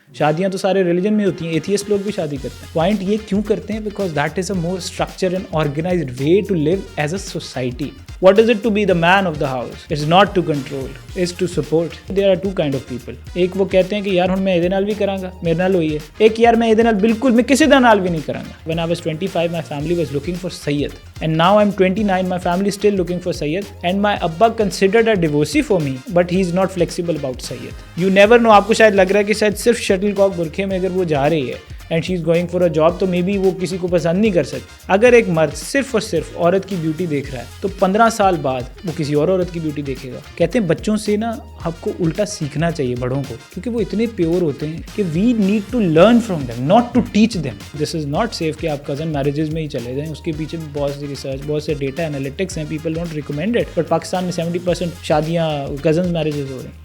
शादियां तो सारे रिलीजन में होती हैं, एथियस्ट लोग भी शादी करते हैं। पॉइंट ये क्यों करते हैं? Because that is a more structure and organized way to live as a society. What is it to be the man of the house? It's not to control, it's to support. There are two kind of people. एक वो कहते हैं कि यार हुण मैं ਇਹਦੇ ਨਾਲ भी करांगा, मेरे नाल होई है. एक यार मैं ਇਹਦੇ ਨਾਲ बिल्कुल मैं किसी दा नाल भी नहीं करांगा. When I was 25, my family was looking for Sayyid. And now I'm 29, my family is still looking for Sayyid. And my Abba considered a divorcee for me, but he's not flexible about Sayyid. You never know. आपको शायद लग रहा है कि शायद सिर्फ shuttlecock बुरखे में अगर वो जा रही है and she is going for a job तो मे बी वो किसी को पसंद नहीं कर सकती. अगर एक मर्द सिर्फ और सिर्फ औरत की ब्यूटी देख रहा है तो 15 साल बाद वो किसी और औरत की ब्यूटी देखेगा. कहते हैं बच्चों से ना आपको उल्टा सीखना चाहिए बड़ों को, क्योंकि वो इतने प्योर होते हैं कि we need to learn from them, not to teach them. This is not safe कि आप कज़न मैरिजेस में ही चले जाएँ. उसके पीछे भी बहुत सी रिसर्च, बहुत से डेटा एनालिटिक्स हैं. People don't recommend it, but Pakistan में 70% शादियाँ कज़न मैरिजेस हो रही हैं.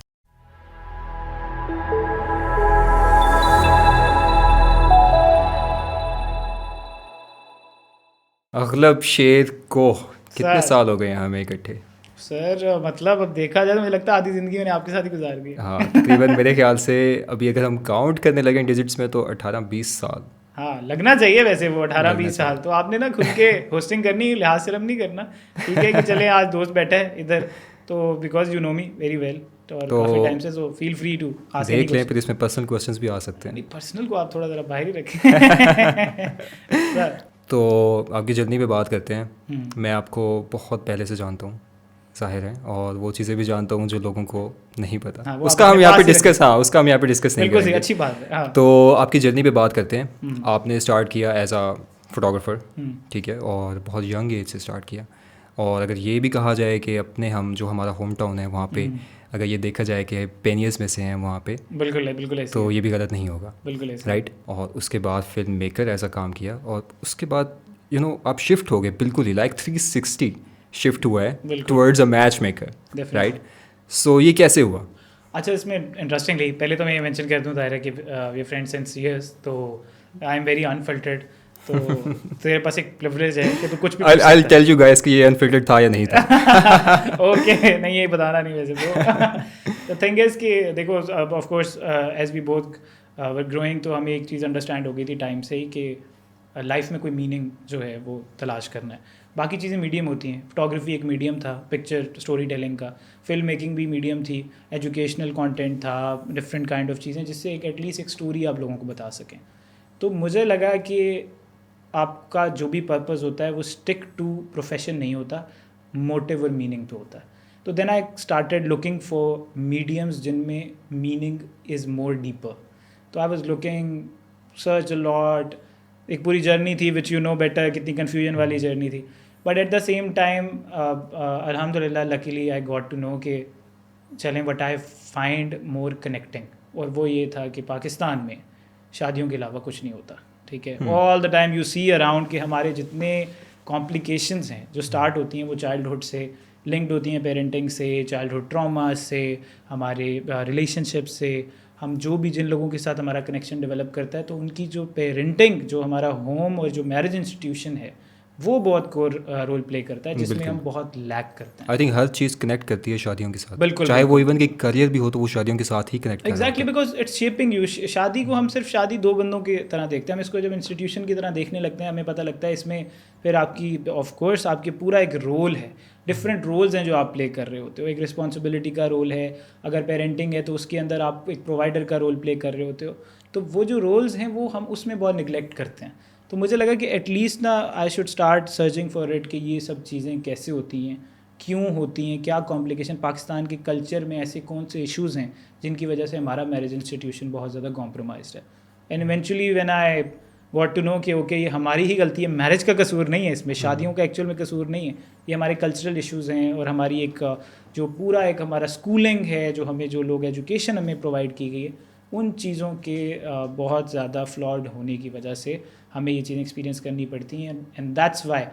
अगलब शेर को कितने साल हो गए हैं हमें इकट्ठे? सर मतलब अब देखा जाए तो मुझे लगता है आधी ज़िंदगी मैंने आपके साथ ही गुजार दी. हाँ, तकरीबन मेरे ख्याल से अभी अगर हम काउंट करने लगे डिजिट्स में तो 18-20 साल. हाँ, लगना चाहिए वैसे वो 18-20 साल. तो आपने ना खुद के होस्टिंग करनी, लिहाज शर्म नहीं करना. ठीक है कि चले आज दोस्त बैठा है इधर तो because you know me very well और काफ़ी टाइम से, सो फील फ्री टू देख लें. फिर इसमें पर्सनल क्वेश्चंस भी आ सकते हैं. पर्सनल को आप थोड़ा ज़रा बाहर ही रखें. तो आपकी जर्नी पे बात करते हैं. मैं आपको बहुत पहले से जानता हूँ, जाहिर है, और वो चीज़ें भी जानता हूँ जो लोगों को नहीं पता. हाँ, उसका हम यहाँ पे डिस्कस नहीं करेंगे. अच्छी बात है. हाँ. तो आपकी जर्नी पे बात करते हैं. आपने स्टार्ट किया एज आ फोटोग्राफर, ठीक है, और बहुत यंग एज से स्टार्ट किया. और अगर ये भी कहा जाए कि अपने हम जो हमारा होम टाउन है वहाँ पे अगर ये देखा जाए कि पेनियर्स में से हैं वहाँ पे, बिल्कुल ऐसे, तो ये भी गलत नहीं होगा. बिल्कुल ऐसे, राइट. और उसके बाद फिल्म मेकर ऐसा काम किया और उसके बाद आप शिफ्ट हो गए बिल्कुल ही लाइक 360 शिफ्ट हुआ है towards a match maker, right. So ये कैसे हुआ? अच्छा, इसमें इंटरेस्टिंगली पहले तो मैं ये मेंशन कर दूँ दायरा कि वी फ्रेंड्स सिंस इयर्स, तो आई एम वेरी अनफिल्टर्ड. तो तेरे पास एक प्रिविलेज है कि तू कुछ भी I'll tell you guys कि ये अनफिल्टर्ड था या नहीं था. ओके, नहीं ये बताना नहीं वैसे तो. थिंग इज़ कि देखो of course as we both were growing तो हमें एक चीज़ अंडरस्टैंड हो गई थी टाइम से ही कि लाइफ में कोई मीनिंग जो है वो तलाश करना है. बाकी चीज़ें मीडियम होती हैं. फोटोग्राफी एक मीडियम था, पिक्चर स्टोरी टेलिंग का. फिल्म मेकिंग भी मीडियम थी, एजुकेशनल कंटेंट था, डिफरेंट काइंड ऑफ चीज़ें जिससे एक एटलीस्ट एक स्टोरी आप लोगों को बता सकें. तो मुझे लगा कि आपका जो भी पर्पस होता है वो स्टिक टू प्रोफेशन नहीं होता, मोटिव और मीनिंग पे होता है. तो then I started looking for mediums जिनमें मीनिंग इज़ मोर डीपर. तो I was looking search a lot. एक पूरी जर्नी थी विच यू नो बेटर, कितनी कन्फ्यूजन वाली जर्नी थी. But at the same time अल्हम्दुलिल्लाह luckily I got to know कि चलें what I find more connecting, और वो ये था कि पाकिस्तान में शादियों के अलावा कुछ नहीं होता. ठीक है, all the time you see around कि हमारे जितने कॉम्प्लिकेशंस हैं जो स्टार्ट होती हैं वो चाइल्डहुड से लिंक्ड होती हैं, पेरेंटिंग से, चाइल्डहुड ट्रॉमास से, हमारे रिलेशनशिप से. हम जो भी जिन लोगों के साथ हमारा कनेक्शन डेवलप करता है तो उनकी जो पेरेंटिंग, जो हमारा होम और जो मैरिज इंस्टीट्यूशन है वो बहुत कोर रोल प्ले करता है, जिसमें हम बहुत लैक करते हैं. I think her cheese connect करती है शादियों के साथ. बिल्कुल, चाहे वो इवन कि करियर भी हो तो वो शादियों के साथ ही connect exactly, because it's shaping you. शादी को हम सिर्फ शादी दो बंदों की तरह देखते हैं. हम इसको जब इंस्टीट्यूशन की तरह देखने लगते हैं हमें पता लगता है इसमें फिर आपकी ऑफ कोर्स आपके पूरा एक रोल है, डिफरेंट रोल्स हैं जो आप प्ले कर रहे होते हो. एक रिस्पॉन्सिबिलिटी का रोल है, अगर पेरेंटिंग है तो उसके अंदर आप एक प्रोवाइडर का रोल प्ले कर रहे होते हो. तो वो जो रोल्स हैं वो हम उसमें बहुत निगलेक्ट करते हैं. तो मुझे लगा कि एटलीस्ट ना I should start searching for it कि ये सब चीज़ें कैसे होती हैं, क्यों होती हैं, क्या कॉम्प्लिकेशन, पाकिस्तान के कल्चर में ऐसे कौन से इश्यूज़ हैं जिनकी वजह से हमारा मैरिज इंस्टीट्यूशन बहुत ज़्यादा कॉम्प्रोमाइज्ड है. And eventually when I want to know कि ओके ये हमारी ही गलती है, मैरिज का कसूर नहीं है इसमें, शादियों का एक्चुअल में कसूर नहीं है, ये हमारे कल्चरल इश्यूज़ हैं और हमारी एक जो पूरा एक हमारा स्कूलिंग है, जो हमें जो लोग एजुकेशन हमें प्रोवाइड की गई है, उन चीज़ों के बहुत ज़्यादा फ्लॉड होने की वजह से हमें ये चीज़ें एक्सपीरियंस करनी पड़ती हैं. And that's why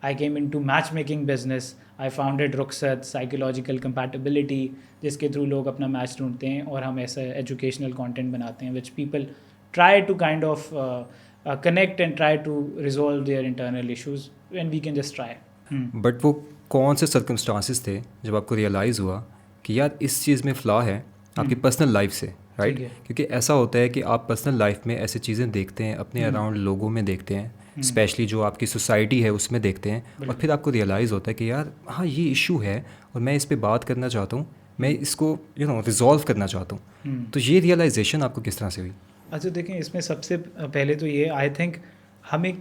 I came in to match making business. I founded Rukhsat psychological compatibility, जिसके थ्रू लोग अपना मैच ढूंढते हैं और हम ऐसा एजुकेशनल कंटेंट बनाते हैं which people try to kind of connect and try to resolve their internal issues and we can just try. But वो कौन से सर्कमस्टांसिस थे जब आपको रियलाइज़ हुआ कि यार इस चीज़ में फ्लॉ है आपकी पर्सनल लाइफ से, राइट? ठीक है। क्योंकि ऐसा होता है कि आप पर्सनल लाइफ में ऐसी चीज़ें देखते हैं, अपने अराउंड लोगों में देखते हैं, स्पेशली जो आपकी सोसाइटी है उसमें देखते हैं, और फिर आपको रियलाइज़ होता है कि यार हाँ ये इशू है और मैं इस पे बात करना चाहता हूँ, मैं इसको रिजॉल्व करना चाहता हूँ। तो ये रियलाइजेशन आपको किस तरह से हुई? अच्छा देखें, इसमें सबसे पहले तो ये आई थिंक हमें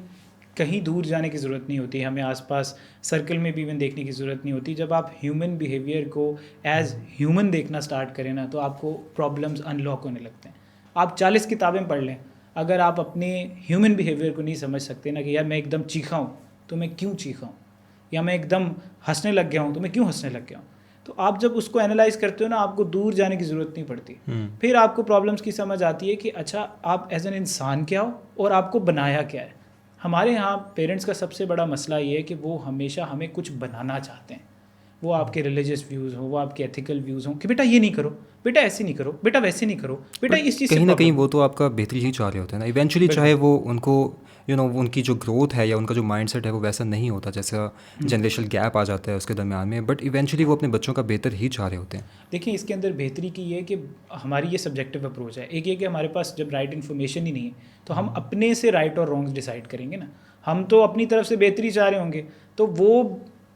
कहीं दूर जाने की ज़रूरत नहीं होती, हमें आसपास सर्कल में भी इवन देखने की ज़रूरत नहीं होती। जब आप ह्यूमन बिहेवियर को एज ह्यूमन देखना स्टार्ट करें ना, तो आपको प्रॉब्लम्स अनलॉक होने लगते हैं। आप 40 किताबें पढ़ लें, अगर आप अपने ह्यूमन बिहेवियर को नहीं समझ सकते ना कि यार मैं एकदम चीखा हूँ तो मैं क्यों चीखा हूँ, या मैं एकदम हंसने लग गया हूँ तो मैं क्यों हंसने लग गया हूँ, तो आप जब उसको एनालाइज करते हो ना, आपको दूर जाने की ज़रूरत नहीं पड़ती। फिर आपको प्रॉब्लम्स की समझ आती है कि अच्छा आप एज एन इंसान क्या हो और आपको बनाया क्या है। हमारे यहाँ पेरेंट्स का सबसे बड़ा मसला ये है कि वो हमेशा हमें कुछ बनाना चाहते हैं। वो आपके रिलीजियस व्यूज़ हो, वो आपके एथिकल व्यूज़ हों कि बेटा ये नहीं करो, बेटा ऐसे नहीं करो, बेटा वैसे नहीं करो, बेटा इस चीज़ से कहीं ना कहीं problem वो तो आपका बेहतरी ही चाह रहे होते हैं ना इवेंचुअली, चाहे वो उनको उनकी जो ग्रोथ है या उनका जो माइंडसेट है वो वैसा नहीं होता, जैसा जनरेशनल गैप आ जाता है उसके दरमियान में, बट इवेंचुअली वो अपने बच्चों का बेहतर ही चाह रहे होते हैं। देखिए इसके अंदर बेहतरी की ये है कि हमारी ये सब्जेक्टिव अप्रोच है। एक ये कि हमारे पास जब राइट इन्फॉर्मेशन ही नहीं है तो हम अपने से राइट और रॉन्ग डिसाइड करेंगे ना। हम तो अपनी तरफ से बेहतरी चाह रहे होंगे तो वो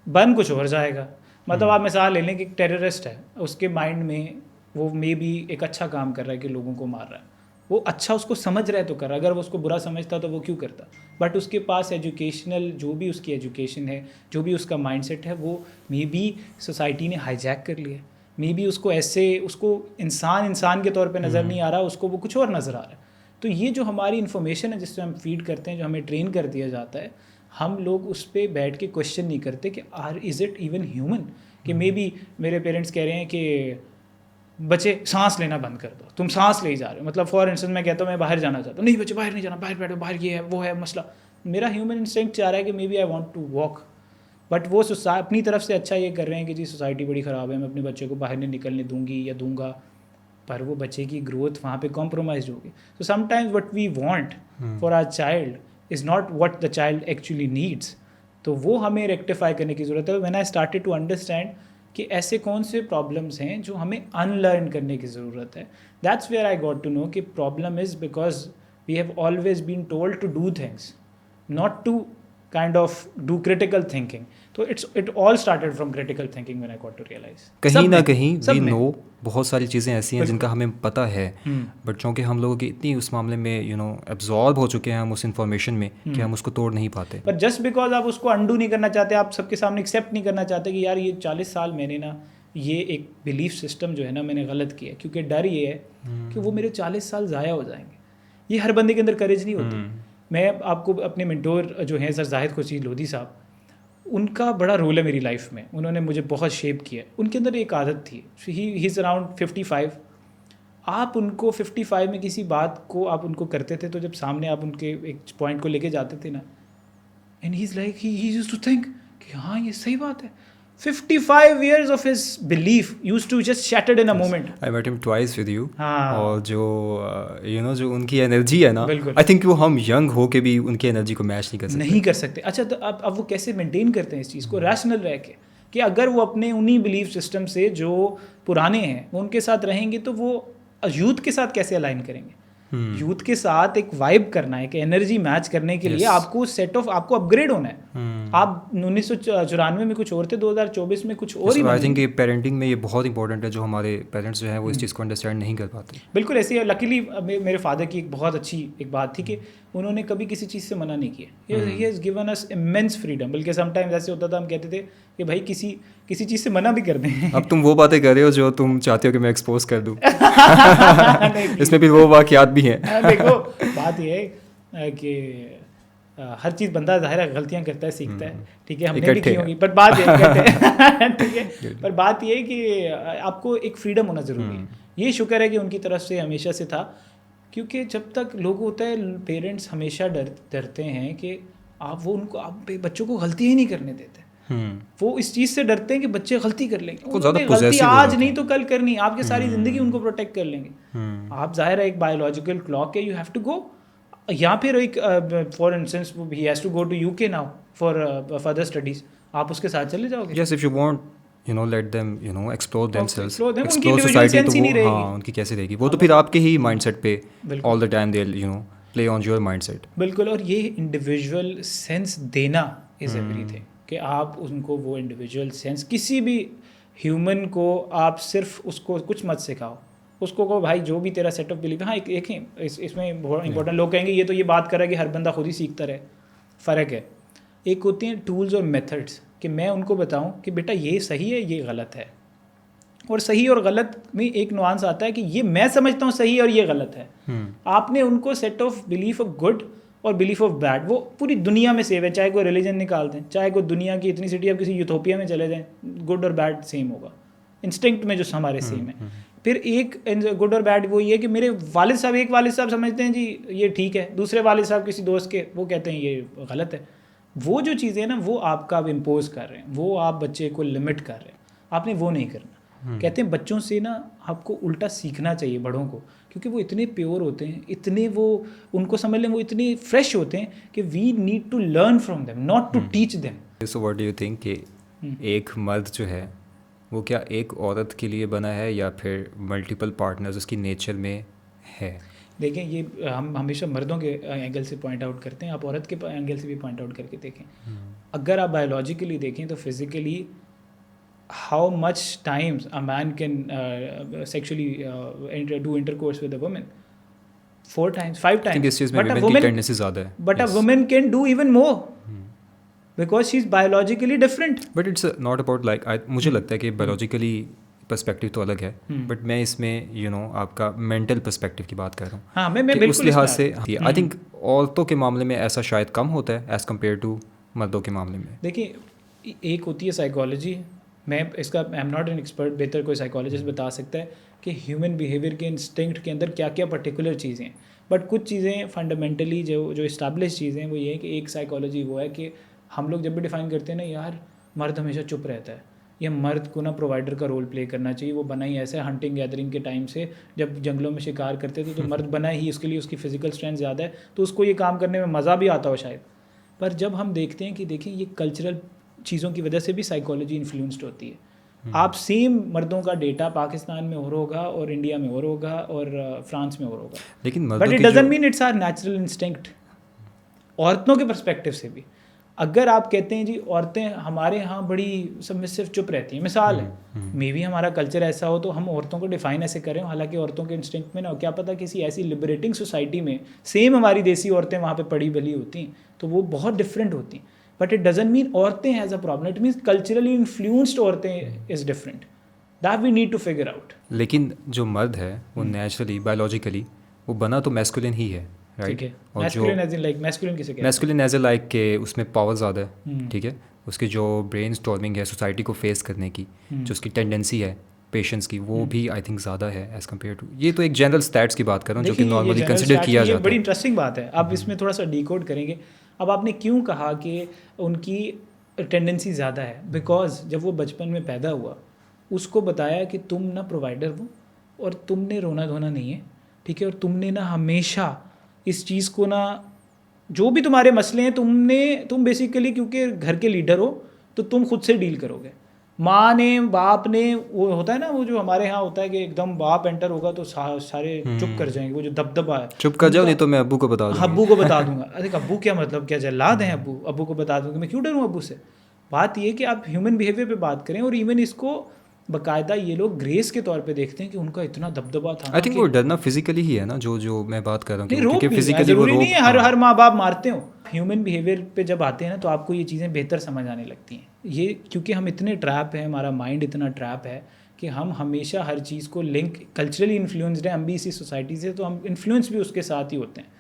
बन कुछ और जाएगा। मतलब आप मिसाल ले लें कि एक टेररिस्ट है, उसके माइंड में वो मे बी एक अच्छा काम कर रहा है कि लोगों को मार रहा है, वो अच्छा उसको समझ रहा है तो कर रहा है। अगर वो उसको बुरा समझता तो वो क्यों करता। बट उसके पास एजुकेशनल जो भी उसकी एजुकेशन है, जो भी उसका माइंडसेट है, वो मे बी सोसाइटी ने हाईजैक कर लिया। मे बी उसको ऐसे उसको इंसान के तौर पे नज़र नहीं आ रहा, उसको वो कुछ और नज़र आ रहा है। तो ये जो हमारी इन्फॉर्मेशन है जिससे हम फीड करते हैं, जो हमें ट्रेन कर दिया जाता है, हम लोग उस पर बैठ के क्वेश्चन नहीं करते कि इज़ इट इवन ह्यूमन। कि मे बी मेरे पेरेंट्स कह रहे हैं कि बच्चे सांस लेना बंद कर दो, तुम सांस ले जा रहे हो। मतलब फॉर इंस्टेंस मैं कहता हूँ मैं बाहर जाना चाहता हूँ, नहीं बच्चे बाहर नहीं जाना, बाहर बैठो, बाहर ये है वो है मसला। मेरा ह्यूमन इंस्टिंक्ट चाह रहा है कि maybe I want to walk, but वो अपनी तरफ से अच्छा ये कर रहे हैं कि जी सोसाइटी बड़ी ख़राब है, मैं अपने बच्चे को बाहर नहीं निकलने दूंगी या दूंगा, पर वो बच्चे की ग्रोथ वहाँ पे कॉम्प्रोमाइज़ होगी। So sometimes what we want for our child is not what the child actually needs. तो वो हमें रेक्टिफाई करने की ज़रूरत है। When I started to understand कि ऐसे कौन से प्रॉब्लम्स हैं जो हमें अनलर्न करने की ज़रूरत है, that's where I got to know कि problem is because we have always been told to do things, not to kind of do critical thinking. तो it all started from critical thinking when I got to realize. कहीं ना कहीं we know बहुत सारी चीज़ें ऐसी हैं जिनका हमें पता है, बट चूँकि हम लोगों की इतनी उस मामले में एब्जॉर्ब हो चुके हैं हम उस इन्फॉर्मेशन में कि हम उसको तोड़ नहीं पाते। पर जस्ट बिकॉज आप उसको अंडू नहीं करना चाहते, आप सबके सामने एक्सेप्ट नहीं करना चाहते कि यार ये 40 साल मैंने ना ये एक बिलीफ सिस्टम जो है ना मैंने गलत किया, क्योंकि डर ये है कि वो मेरे 40 साल ज़ाया हो जाएंगे। ये हर बंदे के अंदर करेज नहीं होती। मैं आपको अपने मेंटोर जो हैं सर जाहिद खुर्शीद लोधी साहब, उनका बड़ा रोल है मेरी लाइफ में, उन्होंने मुझे बहुत शेप किया। उनके अंदर एक आदत थी, ही इज़ अराउंड 55। आप उनको 55 में किसी बात को आप उनको करते थे तो जब सामने आप उनके एक पॉइंट को लेके जाते थे ना, and he is like he used to think कि हाँ ये सही बात है। 55 years of his belief used to just shattered in a moment. I met him twice with you. हाँ। और जो जो उनकी एनर्जी है ना, आई थिंक वो हम यंग हो के भी उनकी एनर्जी को मैच नहीं कर सकते। नहीं कर सकते। अच्छा तो अब वो कैसे मेंटेन करते हैं इस चीज़ को रैशनल रह के, कि अगर वो अपने उन्हीं बिलीफ सिस्टम से जो पुराने हैं वो उनके साथ रहेंगे तो वो यूथ के साथ कैसे अलाइन करेंगे। यूथ के साथ एक वाइब करना है, एक एनर्जी मैच करने के लिए आपको सेट ऑफ आपको अपग्रेड होना है। आप 1994 में कुछ और थे, 2024 में कुछ और ही। आई थिंक ये पेरेंटिंग में ये बहुत इंपॉर्टेंट है, जो हमारे पेरेंट्स जो हैं वो इस चीज़ को अंडरस्टैंड नहीं कर पाते। बिल्कुल ऐसे ही। लकीली मेरे फादर की एक बहुत अच्छी एक बात थी कि उन्होंने कभी किसी चीज़ से मना नहीं किया। He has given us immense freedom. बल्कि समटाइम्स ऐसे होता था हम कहते थे कि भाई किसी चीज़ से मना भी कर दें। अब तुम वो बातें कर रहे हो जो तुम चाहते हो कि मैं एक्सपोज कर दूँ। इसमें भी वो वाक़यात भी हैं। देखो बात ये है कि हर चीज़ बंदा ज़ाहिर है गलतियाँ करता है, सीखता है, ठीक है, हमने भी की होंगी, पर बात ये ठीक है, पर बात ये है कि आपको एक फ्रीडम होना ज़रूरी है। ये शुक्र है कि उनकी तरफ से हमेशा से था, क्योंकि जब तक लोग होता है पेरेंट्स हमेशा डरते हैं कि आप बच्चों को गलती ही नहीं करने देते। वो इस चीज़ से डरते हैं कि बच्चे गलती कर लेंगे, उन्होंने गलती आज नहीं तो कल करनी, आपकी सारी ज़िंदगी उनको प्रोटेक्ट कर लेंगे। आप ज़ाहिर है एक बायोलॉजिकल क्लॉक है, यू हैव टू गो। या फिर एक for instance he has to go to UK now for further studies, आप उसके साथ चले जाओगे। Yes, if you want let them explore themselves, explore them, उनकी एक्सप्लोर individual सोसाइटी, sense ही तो नहीं वो रहेगी। हाँ उनकी कैसे रहेगी, वो तो फिर आपके ही माइंडसेट पे बिल्कुल। All the time they play on your mindset. बिल्कुल, और ये इंडिविजुअल सेंस देना इज़ एवरीथिंग, कि आप उनको वो इंडिविजुअल सेंस, किसी भी ह्यूमन को आप सिर्फ उसको कुछ मत सिखाओ, उसको कहो भाई जो भी तेरा सेट ऑफ बिलीफ है। हाँ, एक ही इसमें बहुत इंपॉर्टेंट, लोग कहेंगे ये तो ये बात कर रहा है कि हर बंदा खुद ही सीखता रहे, फ़र्क है। एक होती हैं टूल्स और मेथड्स, कि मैं उनको बताऊं कि बेटा ये सही है, ये गलत है, और सही और गलत में एक नुआंस आता है कि ये मैं समझता हूँ सही है और ये गलत है। आपने उनको set of belief of good और बिलीफ ऑफ बैड, वो पूरी दुनिया में सेव है, चाहे कोई रिलीजन निकाल दें, चाहे कोई दुनिया की इतनी सिटी, आप किसी यूथोपिया में चले जाएं, गुड और बैड सेम होगा, इंस्टिंक्ट में जो हमारे सेम है। फिर एक गुड और बैड वो ये कि मेरे वालिद साहब, एक वालिद साहब समझते हैं जी ये ठीक है, दूसरे वालिद साहब किसी दोस्त के वो कहते हैं ये गलत है। वो जो चीज़ें हैं ना, वो आपका अब इम्पोज कर रहे हैं, वो आप बच्चे को लिमिट कर रहे हैं, आपने वो नहीं करना। कहते हैं बच्चों से ना आपको उल्टा सीखना चाहिए, बड़ों को, क्योंकि वो इतने प्योर होते हैं, इतने वो उनको समझ लें, वो इतने फ्रेश होते हैं कि we need to learn from them, not to teach them. So what do you think कि एक मर्द जो है वो क्या एक औरत के लिए बना है, या फिर मल्टीपल पार्टनर्स उसकी नेचर में है? देखें, ये हम हमेशा मर्दों के एंगल से पॉइंट आउट करते हैं, आप औरत के एंगल से भी पॉइंट आउट करके देखें। अगर आप बायोलॉजिकली देखें तो physically how much times a man can sexually do intercourse with a woman, 4 times 5 I think times, इस चीज़ में but a women की woman टेंडेंसी ज़्यादा है, but a woman can do even more because she is biologically different. But it's not about like, मुझे लगता है कि biologically perspective तो अलग है, बट मैं इसमें आपका मेंटल पर्सपेक्टिव की बात कर रहा हूँ। हाँ, मैं कि बिल्कुल उस लिहाज से इसमें आई थिंक औरतों के मामले में ऐसा शायद कम होता है एज़ कम्पेयर टू मर्दों के मामले में। देखिए, एक होती है साइकोलॉजी, मैं इसका I am not an expert, बेहतर कोई साइकोलॉजिस्ट बता सकता है कि ह्यूमन बिहेवियर के इंस्टिंक्ट के अंदर क्या क्या पर्टिकुलर चीज़ें हैं। बट कुछ चीज़ें फंडामेंटली जो इस्टेब्लिश चीज़ें हैं वो ये है कि एक साइकोलॉजी वो है कि हम लोग जब भी डिफाइन करते हैं ना, यार मर्द हमेशा चुप रहता है, या मर्द को ना प्रोवाइडर का रोल प्ले करना चाहिए, वो बना ही ऐसा है। हंटिंग गैदरिंग के टाइम से जब जंगलों में शिकार करते थे तो मर्द बना ही, उसके लिए उसकी फिजिकल स्ट्रेंथ ज़्यादा है, तो उसको ये काम करने में मज़ा भी आता हो शायद। पर जब हम देखते हैं कि देखें ये कल्चरल चीज़ों की वजह से भी साइकोलॉजी इन्फ्लुएंस्ड होती है। आप सेम मर्दों का डेटा पाकिस्तान में और होगा और इंडिया में और होगा और फ्रांस में और होगा, लेकिन but it doesn't mean it's our natural instinct. औरतों के पर्सपेक्टिव से भी अगर आप कहते हैं जी औरतें हमारे यहाँ बड़ी सबमिसिव चुप रहती हैं, मिसाल है, मे भी हमारा कल्चर ऐसा हो तो हम औरतों को डिफाइन ऐसे करें, हालांकि औरतों के इंस्टिंक्ट में ना, क्या पता किसी ऐसी लिबरेटिंग सोसाइटी में सेम हमारी देसी औरतें वहाँ पे पड़ी बली होती हैं तो वो बहुत डिफरेंट होती हैं। बट इट डजंट मीन औरतें has a problem, it means culturally influenced औरतें is different, that we need to figure out. लेकिन जो मर्द है वो नेचुरली बायोलॉजिकली वो बना तो मैस्कुलिन ही है, राइट? और masculine as in like masculine किसे कहते हैं? मैस्कुलिन एज ए लाइक के उसमें पावर ज़्यादा है, ठीक है, उसकी जो ब्रेन स्टॉर्मिंग है सोसाइटी को फेस करने की, जो उसकी टेंडेंसी है पेशेंस की, वो भी आई थिंक ज़्यादा है एज़ कम्पेयर टू, ये तो एक जनरल स्टैट्स की बात कर रहा हूँ जो कि नॉर्मली कंसिडर किया जाता है। बड़ी इंटरेस्टिंग बात है, अब इसमें थोड़ा सा डिकोड करेंगे। अब आपने क्यों कहा कि उनकी टेंडेंसी ज़्यादा है? बिकॉज जब वो बचपन में पैदा हुआ उसको बताया कि तुम ना प्रोवाइडर हो और तुमने रोना धोना नहीं है, ठीक है, और तुमने ना हमेशा इस चीज़ को ना, जो भी तुम्हारे मसले हैं तुम बेसिकली क्योंकि घर के लीडर हो तो तुम खुद से डील करोगे। माँ ने बाप ने, वो होता है ना वो जो हमारे यहाँ होता है कि एकदम बाप एंटर होगा तो सारे चुप कर जाएंगे, वो जो दबदबा है, चुप कर जाओ नहीं तो मैं अब्बू को बता दूंगा। अब्बू को बता दूंगा। अरे अब्बू क्या मतलब, क्या जल्लाद हैं अब्बू? अब्बू को बता दूंगा, मैं क्यों डरूँ अब्बू से? बात ये कि आप ह्यूमन बिहेवियर पे बात करें, और इवन इसको बाकायदा ये लोग ग्रेस के तौर पे देखते हैं कि उनका इतना दबदबा था। आई थिंक वो डरना फिजिकली ही है ना, जो मैं बात कर रहा हूँ, क्योंकि फिजिकली जरूरी नहीं है हर माँ बाप मारते हो। ह्यूमन बिहेवियर पे जब आते हैं ना तो आपको ये चीज़ें बेहतर समझ आने लगती हैं। ये क्योंकि हम इतने ट्रैप हैं, हमारा माइंड इतना ट्रैप है कि हम हमेशा हर चीज़ को लिंक, कल्चरली इन्फ्लुएंस्ड हैं हम भी इसी सोसाइटी से, तो हम इन्फ्लुएंस भी उसके साथ ही होते हैं।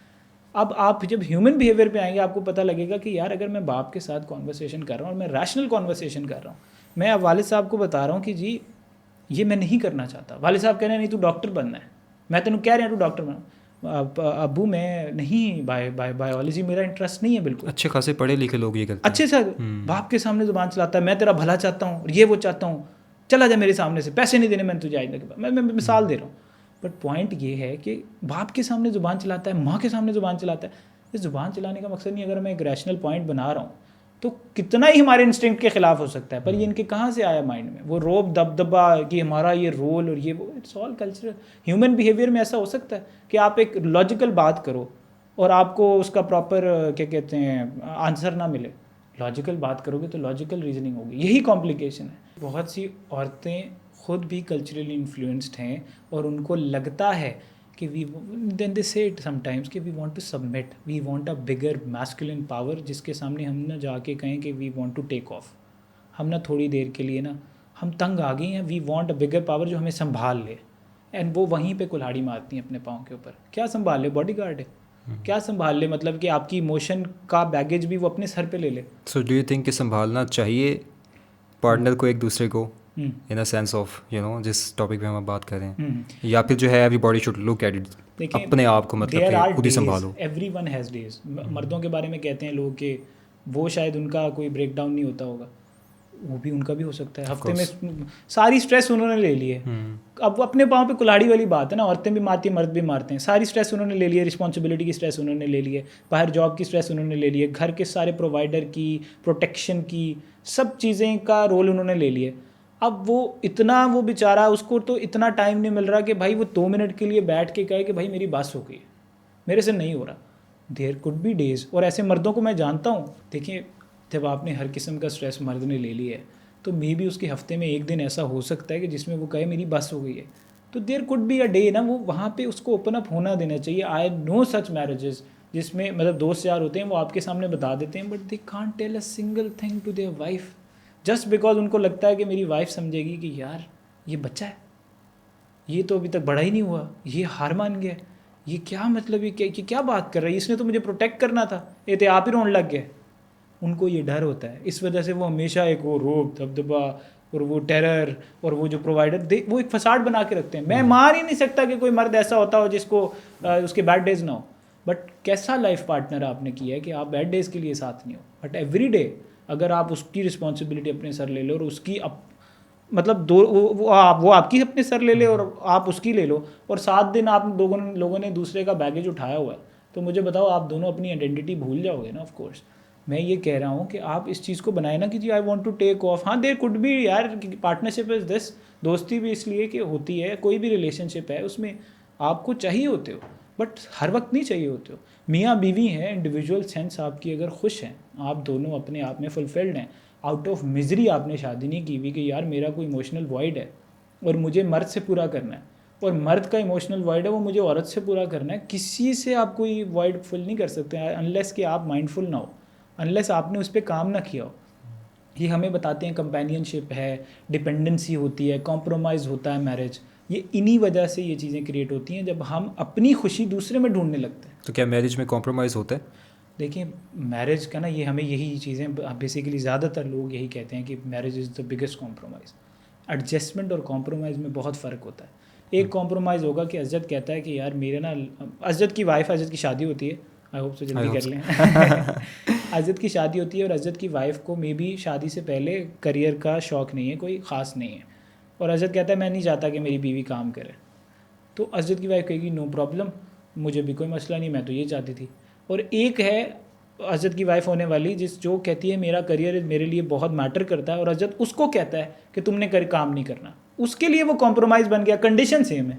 अब आप जब ह्यूमन बिहेवियर पे आएंगे आपको पता लगेगा कि यार अगर मैं बाप के साथ कॉन्वर्सेशन कर रहा हूँ और मैं रैशनल कॉन्वर्सेशन कर रहा हूँ, मैं अब वालिद साहब को बता रहा हूँ कि जी ये मैं नहीं करना चाहता, वालिद साहब कह रहे हैं नहीं तू डॉक्टर बनना है, मैं तेन कह रहा हूँ तू डॉक्टर बना, अब्बू मैं नहीं, बायोलॉजी मेरा इंटरेस्ट नहीं है बिल्कुल। अच्छे खासे पढ़े लिखे लोग ये करते हैं, अच्छे से बाप के सामने जुबान चलाता है, मैं तेरा भला चाहता हूँ और ये वो चाहता हूँ, चला जा मेरे सामने से, पैसे नहीं देने मैंने तुझे आइंदा के बाद। मैं मिसाल दे रहा हूँ, बट पॉइंट ये है कि बाप के सामने ज़ुबान चलाता है, माँ के सामने ज़ुबान चलाता है। इस ज़ुबान चलाने का मकसद नहीं, अगर मैं एक रैशनल पॉइंट बना रहा हूँ तो कितना ही हमारे इंस्टिंक्ट के खिलाफ हो सकता है, पर ये इनके कहाँ से आया माइंड में, वो रोब दबदबा कि हमारा ये रोल और ये वो, it's all cultural. Human behaviour में ऐसा हो सकता है कि आप एक लॉजिकल बात करो और आपको उसका प्रॉपर क्या कहते हैं आंसर ना मिले। लॉजिकल बात करोगे तो लॉजिकल रीजनिंग होगी, यही कॉम्प्लिकेशन है। बहुत सी औरतें खुद भी कल्चरली इन्फ्लुएंस्ड हैं और उनको लगता है कि we then they say it sometimes कि we want to submit, we want a bigger masculine power जिसके सामने हम ना जाके कहें कि we want to take off. हम ना थोड़ी देर के लिए ना हम तंग आ गए हैं, we want a bigger power जो हमें संभाल ले, एंड वो वहीं पे कुल्हाड़ी मारती हैं अपने पाँव के ऊपर। क्या संभाल ले, बॉडीगार्ड है, क्या संभाल ले, मतलब कि आपकी इमोशन का बैगेज भी वो अपने सर पे ले ले। सो डू यू थिंक कि संभालना चाहिए पार्टनर को एक दूसरे को इन अ सेंस ऑफ जिस टॉपिक पे हम बात कर रहे हैं, या फिर जो है everybody should look at it, देखिए अपने आप को मतलब कि खुद ही संभालो। Everyone has days. मर्दों के बारे में कहते हैं लोग कि वो शायद उनका कोई ब्रेक डाउन नहीं होता होगा, वो भी उनका भी हो सकता है। हफ्ते में सारी स्ट्रेस उन्होंने ले ली है, अब वो अपने पाँव पे कुल्हाड़ी वाली बात है ना, औरतें भी मारती हैं मर्द भी मारते हैं। सारी स्ट्रेस उन्होंने ले ली है, रिस्पॉन्सिबिलिटी की स्ट्रेस उन्होंने ले ली है, बाहर जॉब की स्ट्रेस उन्होंने ले ली है, घर के सारे प्रोवाइडर की, प्रोटेक्शन की, सब चीज़ें का रोल उन्होंने ले लिया। अब वो इतना, वो बेचारा, उसको तो इतना टाइम नहीं मिल रहा कि भाई वो 2 मिनट के लिए बैठ के कहे कि भाई मेरी बस हो गई, मेरे से नहीं हो रहा। देयर कुड बी डेज, और ऐसे मर्दों को मैं जानता हूँ। देखिए, जब आपने हर किस्म का स्ट्रेस मर्द ने ले लिया है तो मे बी उसके हफ्ते में एक दिन ऐसा हो सकता है कि जिसमें वो कहे मेरी बस हो गई है। तो there could be a day ना, वो वहाँ पे उसको ओपन अप होना देना चाहिए। आई नो सच मैरिजेस जिसमें मतलब दोस्त यार होते हैं, वो आपके सामने बता देते हैं, but they can't tell a single thing to their wife, just because उनको लगता है कि मेरी वाइफ समझेगी कि यार ये बच्चा है, ये तो अभी तक बड़ा ही नहीं हुआ, ये हार मान गया, ये क्या मतलब, ये क्या बात कर रहा है, इसने तो मुझे प्रोटेक्ट करना था, ये तो आप ही रोने लग गए। उनको ये डर होता है, इस वजह से वो हमेशा एक वो रोब दबदबा और वो टेरर और वो जो प्रोवाइडर वो एक फसाड बना के रखते हैं। मैं मान ही नहीं सकता कि कोई मर्द ऐसा होता हो जिसको उसके बैड डेज ना हो, बट कैसा लाइफ पार्टनर आपने किया है कि आप बैड डेज के लिए साथ नहीं हो, बट एवरी डे अगर आप उसकी रिस्पॉन्सिबिलिटी अपने सर ले लो और उसकी मतलब वो आपकी अपने सर ले ले और आप उसकी ले लो, और 7 दिन आप लोगों ने दूसरे का बैगेज उठाया हुआ है, तो मुझे बताओ आप दोनों अपनी आइडेंटिटी भूल जाओगे ना। ऑफ कोर्स मैं ये कह रहा हूँ कि आप इस चीज़ को बनाए ना कि जी I want to take off. हाँ, देयर कुड बी यार, पार्टनरशिप इज़ दिस, दोस्ती भी इसलिए कि होती है, कोई भी रिलेशनशिप है उसमें आपको चाहिए होते हो, बट हर वक्त नहीं चाहिए होते हो। मियाँ बीवी हैं, इंडिविजुअल सेंस आपकी अगर खुश हैं, आप दोनों अपने आप में फुलफिल्ड हैं, आउट ऑफ मिजरी आपने शादी नहीं की हुई कि यार मेरा कोई इमोशनल वॉइड है और मुझे मर्द से पूरा करना है, और मर्द का इमोशनल वॉइड है वो मुझे औरत से पूरा करना है। किसी से आप कोई वॉइड फुल नहीं कर सकते अनलेस कि आप माइंडफुल ना हो, अनलेस आपने उस पर काम ना किया हो। ये हमें बताते हैं कंपेनियनशिप है, डिपेंडेंसी होती है, कॉम्प्रोमाइज़ होता है मैरिज। ये इन्हीं वजह से ये चीज़ें क्रिएट होती हैं जब हम अपनी खुशी दूसरे में ढूंढने लगते हैं। तो क्या मैरिज में कॉम्प्रोमाइज़ होता है? देखिए, मैरिज का ना, ये हमें यही चीज़ें बेसिकली ज़्यादातर लोग यही कहते हैं कि marriage is the biggest compromise. Adjustment और कॉम्प्रोमाइज़ में बहुत फ़र्क होता है। एक कॉम्प्रोमाइज़ होगा कि अजद कहता है कि यार मेरे ना, अजद की वाइफ, अजद की शादी होती है, आई होप सो जल्दी कर लें अजद की शादी होती है और अजद की वाइफ को मे बी शादी से पहले करियर का शौक़ नहीं है, कोई ख़ास नहीं है, और अजद कहता है मैं नहीं चाहता कि मेरी बीवी काम करे। तो अजद की वाइफ कहेगी नो प्रॉब्लम, मुझे भी कोई मसला नहीं, मैं तो ये चाहती थी। और एक है अजद की वाइफ होने वाली जो कहती है मेरा करियर मेरे लिए बहुत मैटर करता है, और अजद उसको कहता है कि तुमने काम नहीं करना, उसके लिए वो कॉम्प्रोमाइज़ बन गया। कंडीशन सेम है,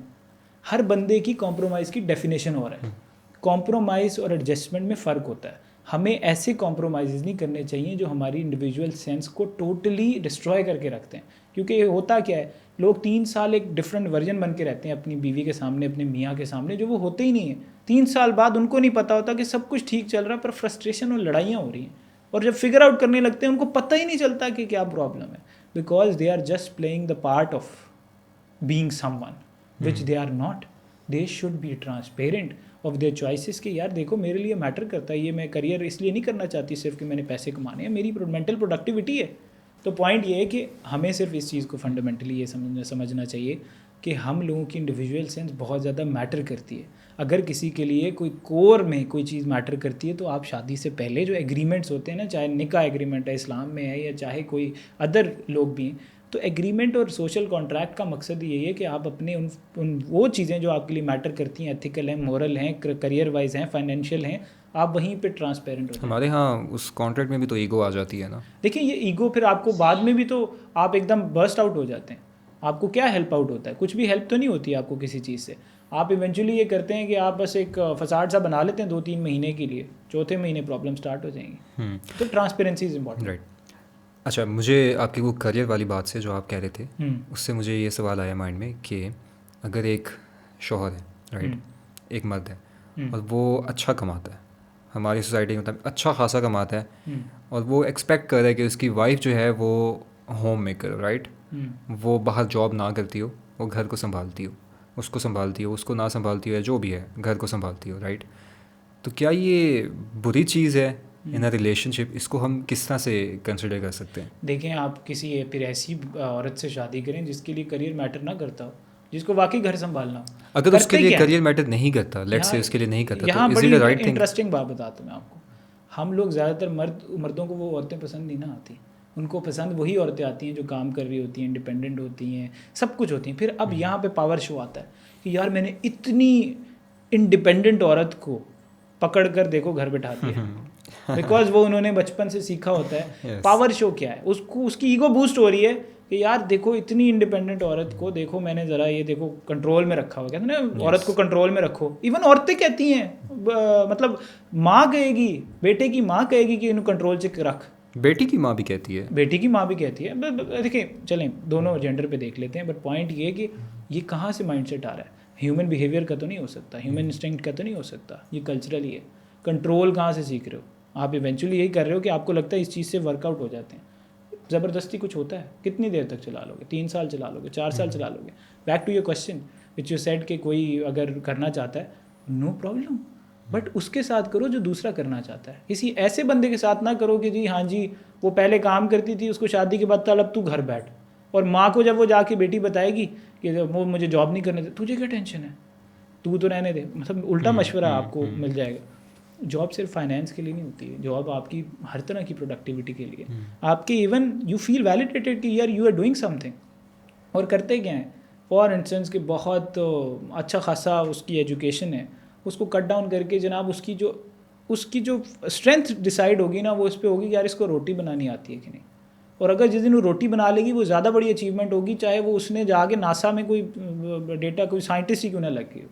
हर बंदे की कॉम्प्रोमाइज़ की डेफिनेशन हो रहा है। कॉम्प्रोमाइज़ और एडजस्टमेंट में फ़र्क होता है। हमें ऐसे कॉम्प्रोमाइज़ नहीं करने चाहिए जो हमारी इंडिविजुअल सेंस को टोटली डिस्ट्रॉय करके रखते हैं, क्योंकि होता क्या है, लोग 3 साल एक डिफरेंट वर्जन बन के रहते हैं अपनी बीवी के सामने, अपने मियाँ के सामने, जो वो होते ही नहीं है। 3 साल बाद उनको नहीं पता होता कि सब कुछ ठीक चल रहा है, पर फ्रस्ट्रेशन और लड़ाइयाँ हो रही हैं, और जब फिगर आउट करने लगते हैं उनको पता ही नहीं चलता कि क्या प्रॉब्लम है, because they are just playing the part of being someone which they are not. They should be transparent of their choices कि यार देखो मेरे लिए मैटर करता है, ये मैं करियर इसलिए नहीं करना चाहती सिर्फ कि मैंने पैसे कमाने हैं, मेरी मेंटल प्रोडक्टिविटी है। तो पॉइंट ये है कि हमें सिर्फ इस चीज़ को फंडामेंटली ये समझना चाहिए कि हम लोगों की इंडिविजुअल सेंस बहुत ज़्यादा मैटर करती है। अगर किसी के लिए कोई कोर में कोई चीज़ मैटर करती है तो आप शादी से पहले जो एग्रीमेंट्स होते हैं ना, चाहे निकाह एग्रीमेंट है इस्लाम में है या चाहे कोई अदर लोग भी हैं, तो एग्रीमेंट और सोशल कॉन्ट्रैक्ट का मकसद यही है कि आप अपने उन वो चीज़ें जो आपके लिए मैटर करती हैं, एथिकल हैं, मोरल हैं, करियर वाइज हैं, फाइनेंशियल हैं, आप वहीं पे ट्रांसपेरेंट हो जाए। हमारे यहाँ उस कॉन्ट्रैक्ट में भी तो ईगो आ जाती है ना। देखिए ये ईगो फिर आपको बाद में भी तो आप एकदम बर्स्ट आउट हो जाते हैं। आपको क्या हेल्प आउट होता है? कुछ भी हेल्प तो नहीं होती है आपको किसी चीज़ से। आप इवेंचुअली ये करते हैं कि आप बस एक फसाड सा बना लेते हैं 2-3 महीने के लिए, चौथे महीने प्रॉब्लम स्टार्ट हो जाएंगी। तो ट्रांसपेरेंसी इज़ इम्पॉर्टेंट। राइट। अच्छा, मुझे आपकी वो करियर वाली बात से जो आप कह रहे थे उससे मुझे ये सवाल आया माइंड में कि अगर एक शौहर है, राइट, एक मर्द है और वो अच्छा कमाता है, हमारी सोसाइटी में मतलब अच्छा खासा कमाता है, और वो एक्सपेक्ट कर रहा है कि उसकी वाइफ जो है वो होम मेकर, राइट, वो बाहर जॉब ना करती हो, वो घर को संभालती हो, उसको संभालती हो, उसको ना संभालती हो, जो भी है घर को संभालती हो, राइट। तो क्या ये बुरी चीज़ है इन अ रिलेशनशिप? इसको हम किस तरह से कंसिडर कर सकते हैं? देखें, आप किसी फिर ऐसी औरत से शादी करें जिसके लिए करियर मैटर ना करता हो, जिसको वाकई घर संभालना हो। अगर उसके लिए करियर मैटर नहीं करता, लेट्स से यहाँ उसके लिए नहीं करता, यहाँ तो इज इट बड़ी द राइट थिंग? इंटरेस्टिंग बात बताता हूँ मैं आपको। हम लोग ज़्यादातर मर्दों को वो औरतें पसंद नहीं ना आती। उनको पसंद वही औरतें आती हैं जो काम कर रही होती हैं, इंडिपेंडेंट होती हैं, सब कुछ होती हैं। फिर अब यहाँ पे पावर शो आता है कि यार मैंने इतनी इंडिपेंडेंट औरत को पकड़ कर देखो घर बैठा दिया, बिकॉज वो उन्होंने बचपन से सीखा होता है। Yes. पावर शो क्या है? उसको उसकी ईगो बूस्ट हो रही है कि यार देखो इतनी इंडिपेंडेंट औरत को देखो, मैंने ज़रा ये देखो कंट्रोल में रखा हुआ। कहते हैं ना, औरत को कंट्रोल में रखो। इवन औरतें कहती हैं, मतलब माँ कहेगी, बेटे की माँ कहेगी कि इन्हें कंट्रोल से रख। बेटी की माँ भी कहती है। बेटी की माँ भी कहती है। देखिए चलें दोनों जेंडर पे देख लेते हैं, बट पॉइंट ये है कि ये कहाँ से माइंडसेट आ रहा है? ह्यूमन बिहेवियर का तो नहीं हो सकता, ह्यूमन इंस्टिंक्ट का तो नहीं हो सकता, ये कल्चरल ही है। कंट्रोल कहाँ से सीख रहे हो आप? इवेंचुअली यही कर रहे हो कि आपको लगता है इस चीज़ से वर्कआउट हो जाते हैं। ज़बरदस्ती कुछ होता है? कितनी देर तक चला लोगे? 3 साल चला लोगे, 4 साल चला लोगे? Back to your question which you said कि कोई अगर करना चाहता है, नो प्रॉब्लम, बट उसके साथ करो जो दूसरा करना चाहता है। किसी ऐसे बंदे के साथ ना करो कि जी हाँ जी वो पहले काम करती थी, उसको शादी के बाद चल अब तू घर बैठ, और माँ को जब वो जाके बेटी बताएगी कि वो मुझे जॉब नहीं करने दे, तुझे क्या टेंशन है, तू तो रहने दे। मतलब उल्टा मशवरा आपको मिल जाएगा। जॉब सिर्फ फाइनेंस के लिए नहीं होती है, जॉब आपकी हर तरह की प्रोडक्टिविटी के लिए, आपके इवन यू फील वैलिडेटेड कि यार यू आर डूइंग समथिंग। और करते क्या हैं? फॉर इंस्टेंस कि बहुत अच्छा खासा उसकी एजुकेशन है, उसको कट डाउन करके जनाब उसकी जो स्ट्रेंथ डिसाइड होगी ना, वो इस पर होगी कि यार इसको रोटी बनानी आती है कि नहीं। और अगर जिस दिन वो रोटी बना लेगी वो ज़्यादा बड़ी अचीवमेंट होगी, चाहे वो उसने जाके नासा में कोई डेटा कोई साइंटिस्ट ही क्यों ना लग गई हो।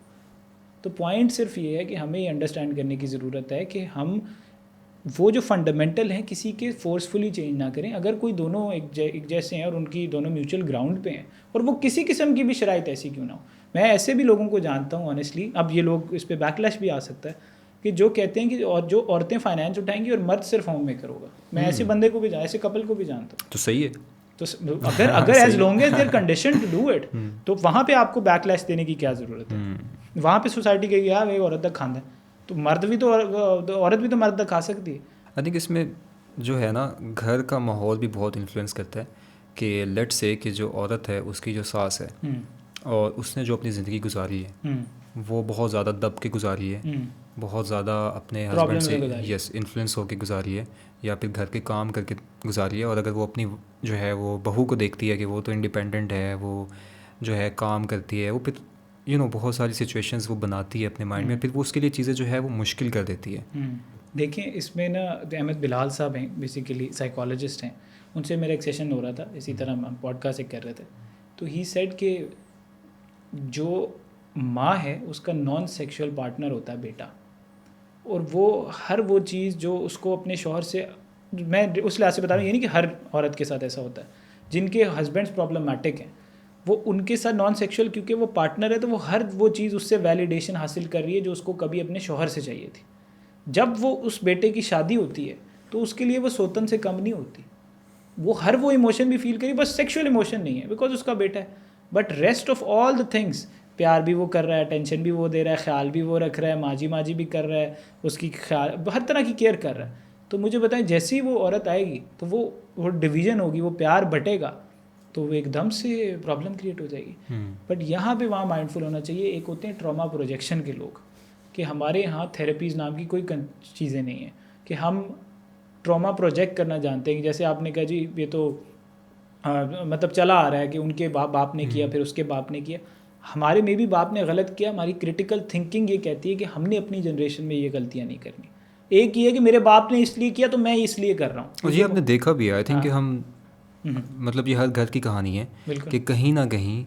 तो पॉइंट सिर्फ ये है कि हमें ये अंडरस्टैंड करने की ज़रूरत है कि हम वो जो फंडामेंटल हैं किसी के फोर्सफुली चेंज ना करें। अगर कोई दोनों एक जैसे हैं और उनकी दोनों म्यूचुअल ग्राउंड पे हैं, और वो किसी किस्म की भी शराइत ऐसी क्यों ना हो। मैं ऐसे भी लोगों को जानता हूँ ऑनेस्टली, अब ये लोग इस पर बैकलैश भी आ सकता है, कि जो कहते हैं कि और जो औरतें फाइनेंस उठाएंगी और मर्द सिर्फ होम मेकर होगा। मैं ऐसे बंदे को भी ऐसे कपल को भी जानता हूँ। तो सही है। तो अगर as long as their condition to do it, तो वहाँ पे आपको बैकलैश देने की क्या ज़रूरत है? वहाँ पे सोसाइटी कहेगी यार एक औरत तक खाना है, तो मर्द भी तो औरत भी तो मर्द तक खा सकती है। आई थिंक इसमें जो है ना, घर का माहौल भी बहुत इन्फ्लुएंस करता है कि लेट से कि जो औरत है उसकी जो सास है और उसने जो अपनी ज़िंदगी गुजारी है वो बहुत ज़्यादा दब के गुजारी है, बहुत ज़्यादा अपने हस्बैंड से यस इन्फ्लुएंस होकर गुजारी है, या फिर घर के काम करके गुजारी है। और अगर वो अपनी जो है वो बहू को देखती है कि वो तो इंडिपेंडेंट है, वो जो है काम करती है, वो फिर बहुत सारी सिचुएशंस वो बनाती है अपने माइंड में, फिर वो उसके लिए चीज़ें जो है वो मुश्किल कर देती है। देखें इसमें ना अहमद बिलाल साहब हैं, बेसिकली साइकोलॉजिस्ट हैं, उनसे मेरा एक सेशन हो रहा था इसी तरह, हम पॉडकास्ट एक कर रहे थे। तो ही सेड कि जो माँ है उसका नॉन सेक्सुअल पार्टनर होता है बेटा, और वो हर वो चीज़ जो उसको अपने शौहर से, मैं उस लिहाज से बता रहा हूँ, ये नहीं कि हर औरत के साथ ऐसा होता है, जिनके हस्बैंड्स प्रॉब्लमेटिक हैं वो उनके साथ नॉन सेक्सुअल, क्योंकि वो पार्टनर है तो वो हर वो चीज़ उससे वैलिडेशन हासिल कर रही है जो उसको कभी अपने शौहर से चाहिए थी। जब वो उस बेटे की शादी होती है तो उसके लिए वो सोतन से कम नहीं होती, वो हर वो इमोशन भी फील करी, बस सेक्सुअल इमोशन नहीं है बिकॉज उसका बेटा है, but rest of all the things, प्यार भी वो कर रहा है, टेंशन भी वो दे रहा है, ख्याल भी वो रख रहा है, माजी भी कर रहा है, उसकी ख्याल हर तरह की केयर कर रहा है। तो मुझे बताएं जैसी वो औरत आएगी तो वो डिवीज़न होगी, वो प्यार बटेगा, तो वो एकदम से प्रॉब्लम क्रिएट हो जाएगी। बट यहाँ पे वहाँ माइंडफुल होना चाहिए। एक होते हैं ट्रॉमा प्रोजेक्शन के लोग, कि हमारे यहाँ थेरेपीज़ नाम की कोई चीज़ें नहीं है कि हम ट्रॉमा प्रोजेक्ट करना जानते हैं। कि जैसे आपने कहा जी ये तो मतलब चला आ रहा है कि उनके बाप ने किया, फिर उसके बाप ने किया, हमारे में भी बाप ने गलत किया। हमारी क्रिटिकल थिंकिंग ये कहती है कि हमने अपनी जनरेशन में ये गलतियाँ नहीं करनी। एक ये है कि मेरे बाप ने इसलिए किया तो मैं इसलिए कर रहा हूँ। और ये आपने देखा भी है आई थिंक कि हाँ। हम मतलब ये हर घर की कहानी है बिल्कुल। कि कहीं ना कहीं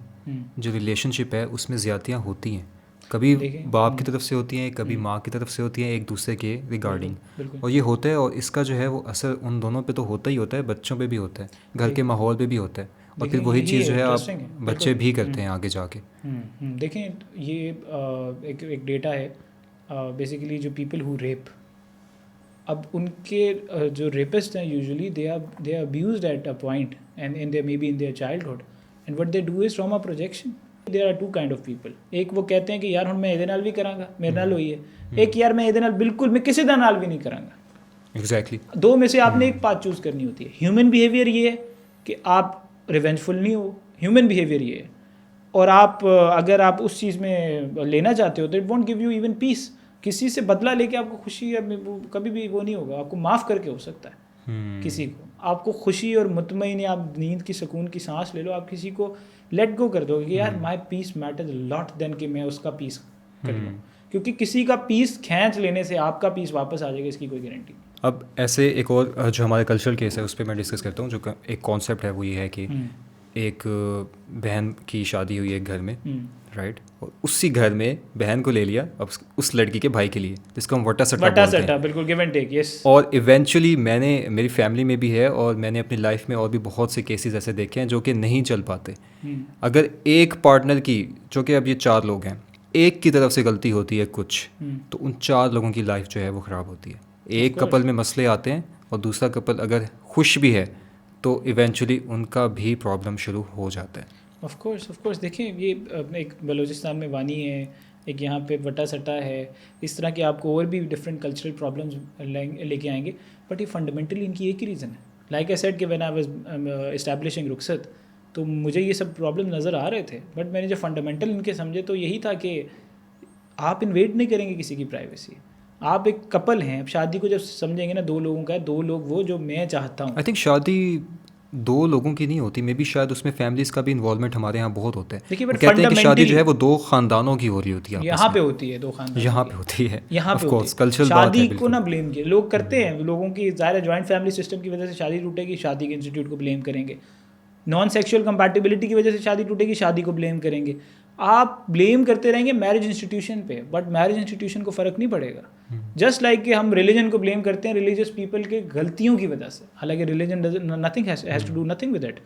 जो रिलेशनशिप है उसमें ज़्यादतियाँ होती हैं, कभी देखें, बाप की तरफ से होती हैं, कभी माँ की तरफ से होती हैं, एक दूसरे के रिगार्डिंग। बिल्कुल। और ये होता है, और इसका जो है वो असर उन दोनों पे तो होता ही होता है, बच्चों पे भी होता है, घर के माहौल पे भी होता है, और फिर देखें, वही यही चीज़ जो है आप इंटरेस्टिंग है, बच्चे बिल्कुल। भी करते हैं आगे जाके। देखें ये एक डेटा है बेसिकली जो पीपल हु रेप, अब उनके जो रेपिस्ट हैं usually they are abused at a point and in their maybe in their childhood and what they do is trauma projection. There are two kind of people, एक वो कहते हैं कि यार हुण मैं ਇਹਦੇ ਨਾਲ भी करांगा, मेरे नाल होई है, एक यार मैं ਇਹਦੇ ਨਾਲ बिल्कुल मैं किसी दा नाल भी नहीं करांगा। एग्जैक्टली। दो में से आपने एक बात चूज़ करनी होती है। ह्यूमन बिहेवियर ये है कि आप रिवेंजफुल नहीं हो, ह्यूमन बिहेवियर ये है, और आप अगर आप उस चीज़ में लेना चाहते हो तो it won't give you even peace. किसी से बदला लेके आपको खुशी या कभी भी वो नहीं होगा, आपको माफ़ करके हो सकता है किसी को, आपको खुशी और मुतमईन या आप नींद की सुकून की सांस ले लो, आप किसी को लेट गो कर दोगे कि यार माई पीस मैटर्स लॉट देन कि मैं उसका पीस कर लूँ, क्योंकि किसी का पीस खींच लेने से आपका पीस वापस आ जाएगा, इसकी कोई गारंटी नहीं। अब ऐसे एक और जो हमारे कल्चरल केस है उस पर मैं डिस्कस करता हूँ। जो एक कॉन्सेप्ट है वो ये है कि एक बहन की शादी हुई एक घर में, राइट, और उसी घर में बहन को ले लिया अब उस लड़की के भाई के लिए, जिसको हम वटा सट्टा बोलते हैं। बिल्कुल, गिव एंड टेक, यस। और इवेंचुअली मेरी फैमिली में भी है, और मैंने अपनी लाइफ में और भी बहुत से केसेस ऐसे देखे हैं जो कि नहीं चल पाते। अगर एक पार्टनर की, जो कि अब ये 4 लोग हैं, एक की तरफ से गलती होती है कुछ, तो उन 4 लोगों की लाइफ जो है वो ख़राब होती है। एक कपल में मसले आते हैं और दूसरा कपल अगर खुश भी है तो इवेंचुअली उनका भी प्रॉब्लम शुरू हो जाता है। ऑफ कोर्स देखिए, ये एक बलूचिस्तान में वानी है, एक यहाँ पे वटा सट्टा है, इस तरह के आपको और भी डिफरेंट कल्चरल प्रॉब्लम्स लेके आएंगे, बट ये फंडामेंटली इनकी एक ही रीज़न है। लाइक आई सेड कि व्हेन आई वाज एस्टैब्लिशिंग रुखसत, तो मुझे ये सब प्रॉब्लम नज़र आ रहे थे, बट मैंने जो फंडामेंटल इनके समझे तो यही था कि आप इन्वेड नहीं करेंगे किसी की प्राइवेसी। आप एक कपल हैं, अब शादी को जब समझेंगे ना, 2 लोगों का है, 2 लोग वो जो मैं चाहता हूँ। आई थिंक शादी 2 लोगों की नहीं होती, मे बी शायद उसमें फैमिलीज़ का भी इन्वॉल्वमेंट हमारे यहाँ बहुत होता है। देखिए, वो बट कहते हैं कि शादी जो है फंडामेंटली वो 2 ख़ानदानों की हो रही होती है। यहाँ पे होती है 2 खानदान, यहाँ पे होती है, यहाँ पे ऑफ कोर्स होती है। कल्चरल बात है। शादी को बिल्कुल। ना ब्लेम किए लोग करते हैं, लोगों की ज़ाहिर जॉइंट फैमिली सिस्टम की वजह से शादी टूटेगी, शादी के इंस्टीट्यूट को ब्लेम करेंगे। नॉन सेक्सुअल कंपैटिबिलिटी की वजह से शादी टूटेगी, शादी को ब्लेम करेंगे। आप ब्लेम करते रहेंगे मैरिज इंस्टीट्यूशन पे, बट मैरिज इंस्टीट्यूशन को फ़र्क नहीं पड़ेगा। जस्ट लाइक कि हम रिलीजन को ब्लेम करते हैं रिलीजियस पीपल के गलतियों की वजह से, हालांकि religion nothing has to do nothing with it.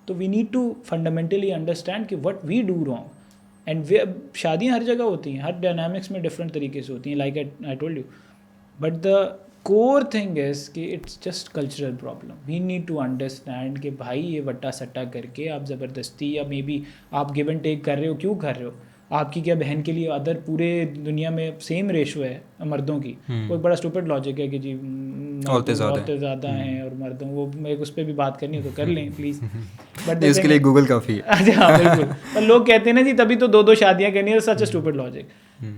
तो we need to fundamentally understand कि what we do wrong. And शादियाँ हर जगह होती हैं, हर डायनामिक्स में डिफरेंट तरीके से होती हैं, like I told you, but the core thing is कि it's just cultural problem. We need to understand कि भाई ये वट्टा सट्टा करके आप ज़बरदस्ती या मे बी आप गिव एंड टेक कर रहे हो, क्यों कर रहे हो? आपकी क्या बहन के लिए अदर पूरे दुनिया में सेम रेशो है मर्दों की? वो एक बड़ा स्टूपिड लॉजिक है कि जी औरतें ज़्यादा हैं और मर्दों, वो मेरे को उस पर भी बात करनी हो तो कर लें प्लीज़, बट इसके लिए गूगल काफ़ी है। अच्छा, हाँ बिल्कुल। पर लोग कहते हैं ना जी तभी तो 2 शादियाँ करनी है, such a stupid logic.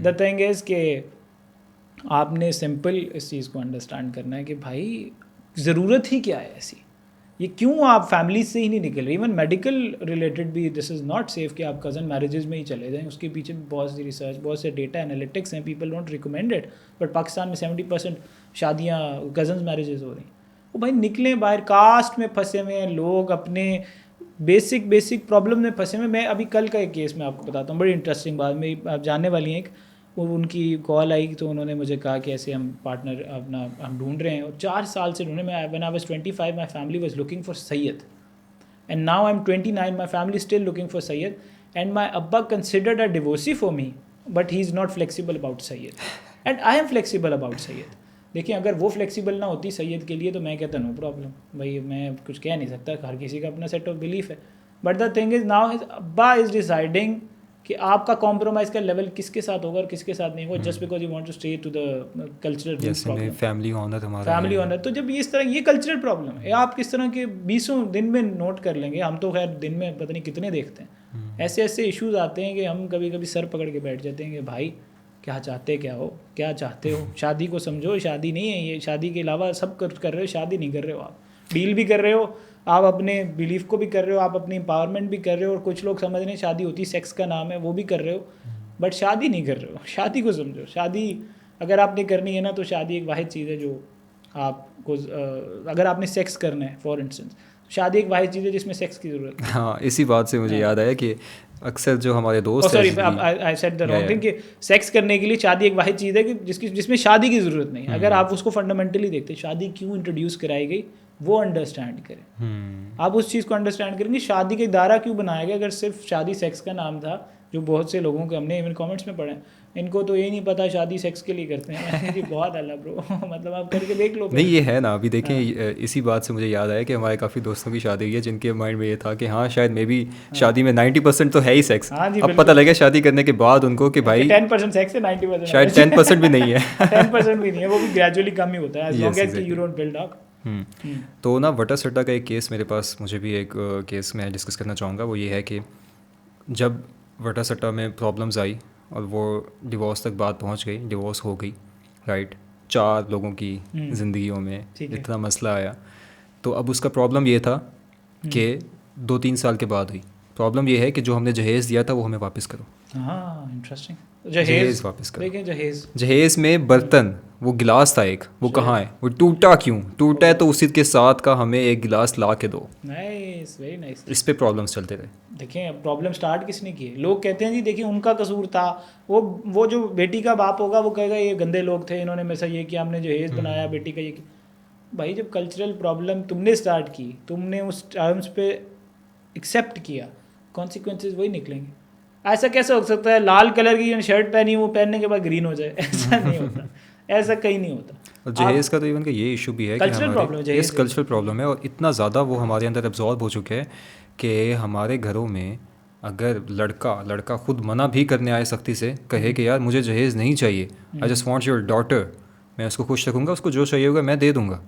The thing is कि आपने सिंपल इस चीज़ को अंडरस्टैंड करना है कि भाई ज़रूरत ही क्या है ऐसी, ये क्यों आप फैमिली से ही नहीं निकल रहे। इवन मेडिकल रिलेटेड भी दिस इज़ नॉट सेफ कि आप कज़न मैरिजेस में ही चले जाएँ, उसके पीछे भी बहुत सी रिसर्च, बहुत से डेटा एनालिटिक्स हैं, people don't recommend it, but Pakistan में 70% शादियाँ कज़न मैरिजेस हो रही। वो भाई निकलें बाहर, कास्ट में फंसे हुए हैं लोग, अपने बेसिक प्रॉब्लम में फंसे हुए। मैं अभी कल का एक केस मैं आपको बताता हूँ, बड़ी इंटरेस्टिंग बात, मेरी आप जानने वाली हैं, एक वो उनकी कॉल आई तो उन्होंने मुझे कहा कि ऐसे हम पार्टनर अपना हम ढूंढ रहे हैं, और 4 साल से ढूंढे। मैं when I was 25 my family was looking for Syed, and now I am 29, my family still looking for Syed, and my अब्बा considered a divorcee for me, but he is not flexible about Syed, and I am flexible about Syed. देखिए, अगर वो flexible ना होती सैयद के लिए तो मैं कहता नो प्रॉब्लम, भाई मैं कुछ कह नहीं सकता, हर किसी का अपना सेट ऑफ बिलीफ है। But the thing is now अब्बा इज़ डिसाइडिंग कि आपका कॉम्प्रोमाइज़ का लेवल किसके साथ होगा और किसके साथ नहीं होगा, just because you want to stay to the cultural problem, family honour हमारा, फैमिली ऑनर। तो जब इस तरह ये कल्चरल प्रॉब्लम है, आप किस तरह के 20 दिन में नोट कर लेंगे, हम तो खैर दिन में पता नहीं कितने देखते हैं। ऐसे इश्यूज आते हैं कि हम कभी कभी सर पकड़ के बैठ जाते हैं कि भाई क्या चाहते क्या चाहते हो? शादी को समझो, शादी नहीं है ये, शादी के अलावा सब कर रहे हो, शादी नहीं कर रहे हो आप, डील भी कर रहे हो आप, अपने बिलीफ को भी कर रहे हो आप, अपनी एम्पावरमेंट भी कर रहे हो, और कुछ लोग समझ रहे हैं शादी होती सेक्स का नाम है, वो भी कर रहे हो, बट शादी नहीं कर रहे हो। शादी को समझो, शादी अगर आपने करनी है ना तो शादी एक वाहिद चीज़ है जो आपको अगर आपने सेक्स करना है फॉर इंस्टेंस, शादी एक वाहिद चीज़ है जिसमें सेक्स की ज़रूरत है। हाँ, इसी बात से मुझे याद आया कि अक्सर जो हमारे दोस्त सॉरी हैं I said the wrong thing, कि सेक्स करने के लिए शादी एक वाहिद चीज़ है कि जिसमें शादी की ज़रूरत नहीं। अगर आप उसको फंडामेंटली देखते शादी क्यों इंट्रोड्यूस कराई गई वो अंडरस्टैंड करें। आप उस चीज़ को अंडरस्टैंड करेंगे शादी का दायरा क्यों बनाया गया। अगर सिर्फ शादी सेक्स का नाम था, जो बहुत से लोगों के हमने इवन कमेंट्स में पढ़े, इनको तो ये नहीं पता शादी सेक्स के लिए करते हैं। जी बहुत अलग ब्रो, मतलब आप करके देख लो। नहीं, ये है ना, अभी देखें इसी बात से मुझे याद आया कि हमारे काफ़ी दोस्तों की शादी हुई है जिनके माइंड में ये था कि हाँ शायद मे बी शादी में 90% तो है ही सेक्स। हाँ जी, अब पता लगा शादी करने के बाद उनको कि भाई 10% सेक्स है, 90% शायद 10% भी नहीं है। 10% भी नहीं है, वो भी ग्रेजुअली कम ही होता है, as long as you don't build up. तो ना वटा सट्टा का एक केस मेरे पास, मुझे भी एक केस मैं डिस्कस करना चाहूँगा। वो ये है कि जब वटा सट्टा में प्रॉब्लम्स आई और वो डिवोर्स तक बात पहुंच गई, डिवोर्स हो गई, राइट, 4 लोगों की ज़िंदगियों में इतना मसला आया। तो अब उसका प्रॉब्लम ये था कि 2-3 साल के बाद हुई। प्रॉब्लम ये है कि जो हमने जहेज़ दिया था वो हमें वापस करो। हाँ, इंटरेस्टिंग। जहेज़ वापस करो। देखें जहेज़ में बर्तन, वो गिलास था एक, वो कहाँ है, वो टूटा क्यों, टूटा है तो उसी के साथ का हमें एक गिलास ला के दो। Nice, very nice. इस पे प्रॉब्लम्स चलते रहे। देखें प्रॉब्लम स्टार्ट किसने की है? लोग कहते हैं जी देखिए उनका कसूर था, वो जो बेटी का बाप होगा वो कहेगा ये गंदे लोग थे, इन्होंने मेरे साथ ये किया, हमने जहेज़ बनाया बेटी का ये किया। भाई जब कल्चरल प्रॉब्लम तुमने स्टार्ट की, तुमने उस टर्म्स पे एक्सेप्ट किया, कॉन्सिक्वेंसेज वही निकलेंगे। ऐसा कैसे हो सकता है लाल कलर की शर्ट पहनी वो पहनने के बाद ग्रीन हो जाए? ऐसा नहीं होता, ऐसा कहीं नहीं होता। और जहेज़ का तो इवन का ये इशू भी है कि हमारे इस कल्चरल प्रॉब्लम है और इतना ज़्यादा वो हमारे अंदर एब्जॉर्ब हो चुके हैं कि हमारे घरों में अगर लड़का खुद मना भी करने आए सख्ती से, कहे कि यार मुझे जहेज़ नहीं चाहिए, I just want your daughter, मैं उसको खुश रखूँगा, उसको जो चाहिए होगा मैं दे दूँगा,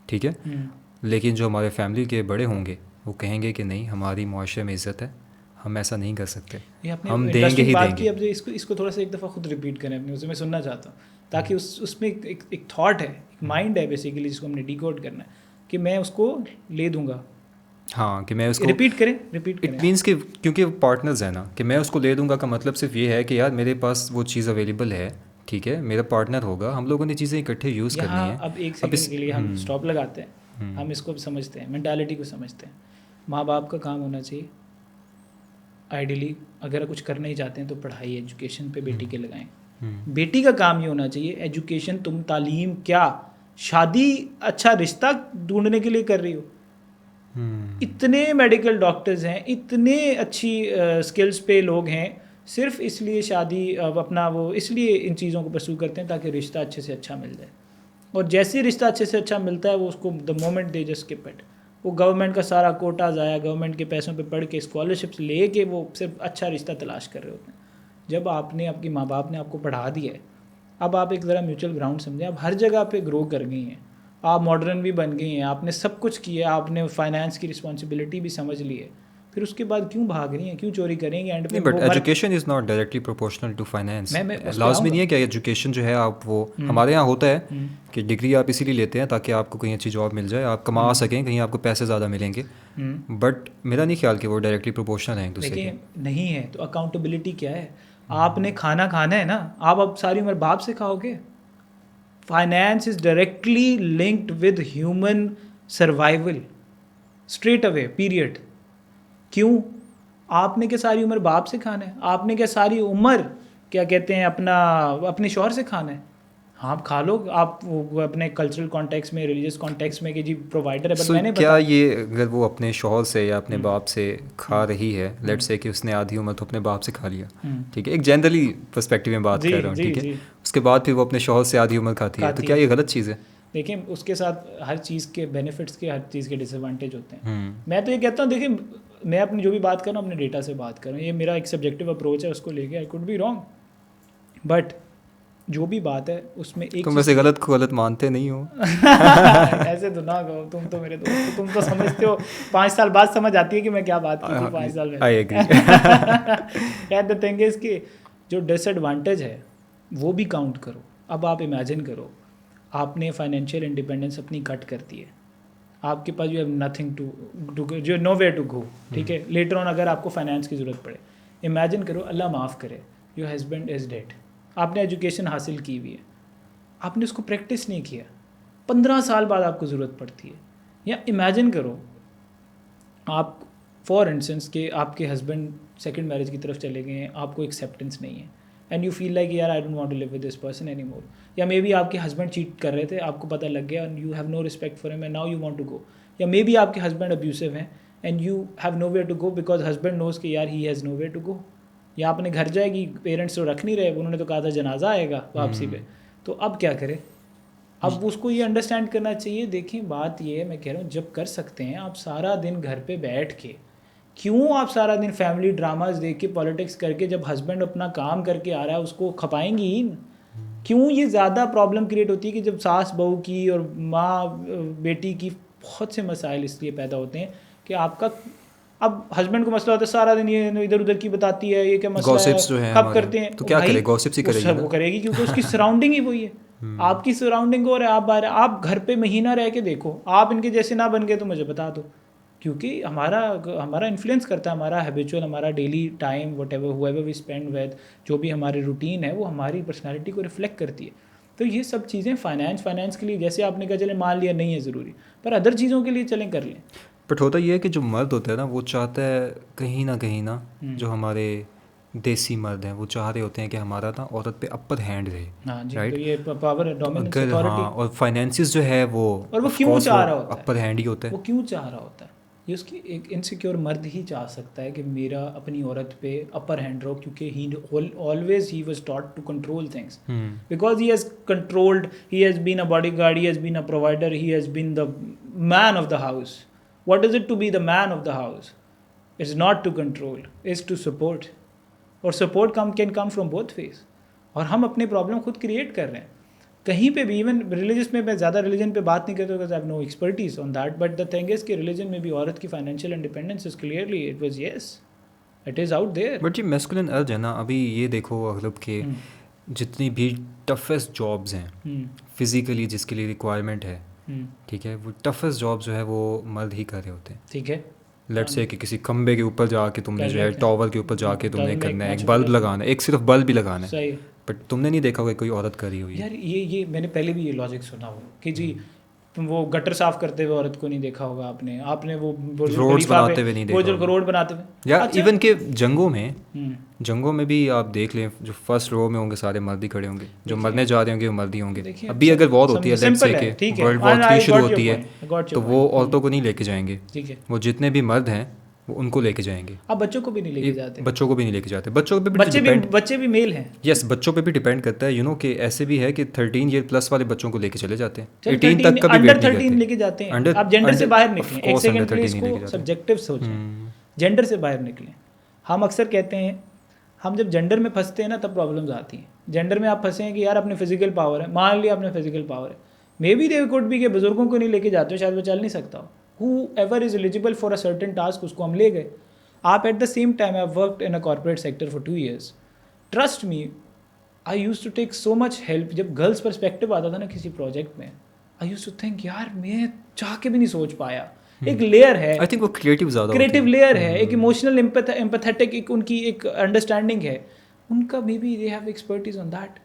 ठीक है। लेकिन जो हमारे फैमिली के बड़े होंगे वो कहेंगे कि नहीं, हमारी मुआशरे में इज़्ज़त है, हम ऐसा नहीं कर सकते, हम देंगे ही देंगे। अब इसको थोड़ा सा एक दफ़ा खुद रिपीट करें अपने, उसे मैं सुनना चाहता हूँ, ताकि उसमें एक थॉट है, एक माइंड है बेसिकली जिसको हमने डिकोड करना है कि मैं उसको ले दूंगा। हाँ, कि मैं उसको रिपीट करें। इट मीन्स कि क्योंकि पार्टनर्स है ना, कि मैं उसको ले दूंगा का मतलब सिर्फ ये है कि यार मेरे पास वो चीज़ अवेलेबल है, ठीक है, मेरा पार्टनर होगा, हम लोगों ने चीज़ें इकट्ठे यूज़ करनी है। अब एक सेकंड के लिए हम स्टॉप लगाते हैं, हम इसको समझते हैं, मेंटालिटी को समझते हैं। माँ बाप का काम होना चाहिए आइडियली, अगर कुछ करना ही चाहते हैं तो पढ़ाई एजुकेशन पे बेटी के लगाएं। बेटी का काम ये होना चाहिए एजुकेशन, तुम तालीम क्या, शादी अच्छा रिश्ता ढूंढने के लिए कर रही हो। इतने मेडिकल डॉक्टर्स हैं, इतने अच्छी स्किल्स पे लोग हैं, सिर्फ इसलिए शादी अपना वो इसलिए इन चीज़ों को परस्यू करते हैं ताकि रिश्ता अच्छे से अच्छा मिल जाए। और जैसे रिश्ता अच्छे से अच्छा मिलता है वो उसको the moment they just skip it, वो गवर्नमेंट का सारा कोटा ज़ाया, गवर्नमेंट के पैसों पे पढ़ के स्कॉलरशिप्स ले के वो सिर्फ अच्छा रिश्ता तलाश कर रहे होते हैं। जब आपने आपकी माँ बाप ने आपको पढ़ा दिया है, अब आप एक ज़रा म्यूचुअल ग्राउंड समझें, आप हर जगह पे ग्रो कर गई हैं, आप मॉडर्न भी बन गई हैं, आपने सब कुछ किया, आपने फाइनेंस की रिस्पॉन्सिबिलिटी भी समझ ली है, फिर उसके बाद क्यों भाग रही हैं, क्यों चोरी करेंगे एंड पे? But education is not directly proportional to finance. लाजमी नहीं है कि एजुकेशन जो है आप वो हमारे यहाँ होता है कि डिग्री आप इसीलिए लेते हैं ताकि आपको कहीं अच्छी जॉब मिल जाए, आप कमा सकें, कहीं आपको पैसे ज़्यादा मिलेंगे, बट मेरा नहीं ख्याल कि वो डायरेक्टली प्रोपोर्शनल है एक दूसरे के। नहीं है तो अकाउंटेबिलिटी क्या है? आपने खाना खाना है ना, आप अब सारी उम्र बाप से खाओगे? Finance is directly linked with human survival straight away period. क्यों? आपने क्या सारी उम्र बाप से खाना है? आपने क्या सारी उम्र क्या कहते हैं अपने शौहर से खाना है? हाँ, आप खा लो, आप अपने कल्चरल कॉन्टेक्स्ट में, रिलीजियस कॉन्टेक्स्ट में कि जी प्रोवाइडर है, बट मैंने क्या ये अगर वो अपने शौहर से या अपने बाप से खा रही है, लेट्स से कि उसने आधी उम्र तो अपने बाप से खा लिया, ठीक है, एक जनरली पर्सपेक्टिव में बात कर रहा हूँ, ठीक है, उसके बाद फिर वो अपने शौहर से आधी उम्र खाती है, तो क्या ये गलत चीज़ है? देखिए उसके साथ हर चीज़ के बेनिफिट्स के, हर चीज़ के डिसएडवांटेज होते हैं। मैं तो ये कहता हूँ, देखिए मैं अपनी जो भी बात कर रहा हूँ अपने डेटा से बात कर रहा हूँ, ये मेरा एक सब्जेक्टिव अप्रोच है, उसको लेके I could be wrong, but जो भी बात है उसमें एक तुम वैसे गलत को गलत मानते नहीं हो। ऐसे तो ना कहो, तुम तो मेरे दोस्त, तुम तो समझते हो, 5 साल बाद समझ आती है कि मैं क्या बात की थी 5 साल I agree. The thing is कि जो डिसएडवांटेज है वो भी काउंट करो। अब आप इमेजिन करो, आपने फाइनेंशियल इंडिपेंडेंस अपनी कट करती है, आपके पास यू हैव नथिंग टू जो नो वेयर टू गो, ठीक है, लेटर ऑन अगर आपको फाइनेंस की ज़रूरत पड़े, इमेजिन करो अल्लाह माफ़ करे योर हस्बैंड इज़ डेड, आपने एजुकेशन हासिल की हुई है, आपने उसको प्रैक्टिस नहीं किया, 15 साल बाद आपको ज़रूरत पड़ती है। या इमेजिन करो आप फॉर इंस्टेंस कि आपके हस्बैंड सेकंड मैरिज की तरफ चले गए हैं, आपको एक्सेप्टेंस नहीं है एंड यू फील लाइक यार I don't want to live with this person any more. या मे बी आपके हस्बैंड चीट कर रहे थे, आपको पता लग गया and you have no respect for him and now you want to go. या मे बी आपके हस्बैंड अब्यूसिव हैं and you have nowhere to go because husband knows कि यार he has nowhere to go. या आपने घर जाएगी, parents तो रख नहीं रहे, उन्होंने तो कहा था जनाजा आएगा वापसी पे, तो अब क्या करें। अब उसको ये अंडरस्टैंड करना चाहिए। देखिए बात ये है, मैं कह रहा हूँ जब कर सकते हैं आप सारा दिन घर पे बैठ के, क्यों आप सारा दिन फैमिली ड्रामास देख के पॉलिटिक्स करके, जब हस्बैंड अपना काम करके आ रहा है उसको खपाएंगी ही न। क्यों ये ज़्यादा प्रॉब्लम क्रिएट होती है कि जब सास बहू की और माँ बेटी की बहुत से मसाइल इसलिए पैदा होते हैं कि आपका अब हस्बैंड को मसला होता है सारा दिन ये इधर उधर की बताती है, ये क्या मसला है, कब करते हैं, तो क्या करे, गॉसिप्स ही करेगी वो करेगी क्योंकि उसकी सराउंडिंग ही वही है। आपकी सराउंडिंग और आप बाहर, आप घर पे महीना रह के देखो, आप इनके जैसे ना बन गए तो मुझे बता दो, क्योंकि हमारा इन्फ्लुएंस करता है, हमारा हैबिचुअल, हमारा daily time, whatever whoever we spend with, जो भी हमारी रूटीन है वो हमारी पर्सनैलिटी को रिफ्लेक्ट करती है। तो ये सब चीज़ें फाइनेंस के लिए, जैसे आपने कहा चले मान लिया नहीं है ज़रूरी, पर अदर चीज़ों के लिए चलें कर लें। बट होता ये है कि जो मर्द होता है ना वो चाहता है कहीं ना जो हमारे देसी मर्द हैं वो चाह रहे होते हैं कि हमारा ना औरत पे अपर हैंड रहे। हाँ जी, राइट, तो ये पावर डोमिनेंस अथॉरिटी। हाँ, और फाइनेंसिस जो है वो, और वो क्यों चाह रहा होता है, अपर हैंड ही होता है। वो क्यों चाह रहा होता है, ये उसकी एक इनसिक्योर मर्द ही चाह सकता है कि मेरा अपनी औरत पे अपर हैंड रहो, क्योंकि he always he was taught to control things because he has controlled, he has been a bodyguard, he has been a provider, he has been the man of the house. What is it to be the man of the house? It's not to control, it's to support. और support can come from both ways. और हम अपने problem खुद create कर रहे हैं कहीं पे भी। इवन रिलीजियस में, मैं ज़्यादा रिलीजन पे बात नहीं करता because I have no expertise on that, but the thing is कि रिलीजन में भी औरत की financial independence is clearly, it was yes, it is out there. But ये मैस्कुलिन अर्ज है ना, अभी ये देखो अगलब के जितनी भी टफेस्ट जॉब्स हैं फिजिकली जिसके लिए रिक्वायरमेंट है, ठीक है, वो टफेस्ट जॉब जो है वो मर्द ही कर रहे होते हैं। ठीक है, लेट्स से कि किसी खंबे के ऊपर जाके तुमने जो है टॉवर के ऊपर जाके तुमने करना है, एक बल्ब लगाना है, एक सिर्फ बल्ब ही लगाना है, बट तुमने नहीं देखा होगा कोई औरत करी हुई। यार ये मैंने पहले भी ये लॉजिक सुना हुआ कि जी वो गटर साफ करते हुए औरत को नहीं देखा होगा आपने वो रोड्स बनाते हुए नहीं देखा, वो जो रोड बनाते हुए, या इवन के जंगों में भी आप देख लें, जो फर्स्ट रो में होंगे सारे मर्द ही खड़े होंगे, जो मरने जा रहे होंगे वो मर्द ही होंगे। अभी अगर वॉर होती है, लेट्स से कि वर्ल्ड वॉर 3 शुरू होती है, तो वो औरतों को नहीं लेके जाएंगे, वो जितने भी मर्द हैं वो उनको लेके जाएंगे। अब बच्चों को भी नहीं लेके जाते, बच्चों को भी नहीं लेके जाते, बच्चे भी मेल हैं। यस, बच्चों पे भी डिपेंड करता है, यू नो कि ऐसे भी है कि 13 ईयर प्लस वाले बच्चों को लेके चले जाते हैं, 18 तक का भी वेट नहीं करते, अंडर 13 लेके जाते हैं। आप जेंडर से बाहर निकलें, एक सेकंड के लिए इसको सब्जेक्टिव सोचें, जेंडर से बाहर निकलें। हम अक्सर कहते हैं, हम जब जेंडर में फंसते हैं ना तब प्रॉब्लम्स आती हैं। जेंडर में आप फंसे हैं कि यार अपने फिजिकल पावर है, मान लिया अपने फिजिकल पावर है, may be they could be के बुजुर्गों को नहीं लेके जाते हो, शायद वो चल नहीं सकता हो, whoever is eligible for a certain task उसको हम ले गए। आप at the same time I worked in a corporate sector for 2 years, trust me I use to take so much help. जब गर्ल्स पर्सपेक्टिव आता था ना किसी प्रोजेक्ट में, आई यूज टू थिंक यार मैं चाह के भी नहीं सोच पाया। एक लेयर है, आई थिंक वो क्रिएटिव लेयर है, एक इमोशनल एम्पैथेटिक एक उनकी एक अंडरस्टैंडिंग है उनका, may be they have expertise on that.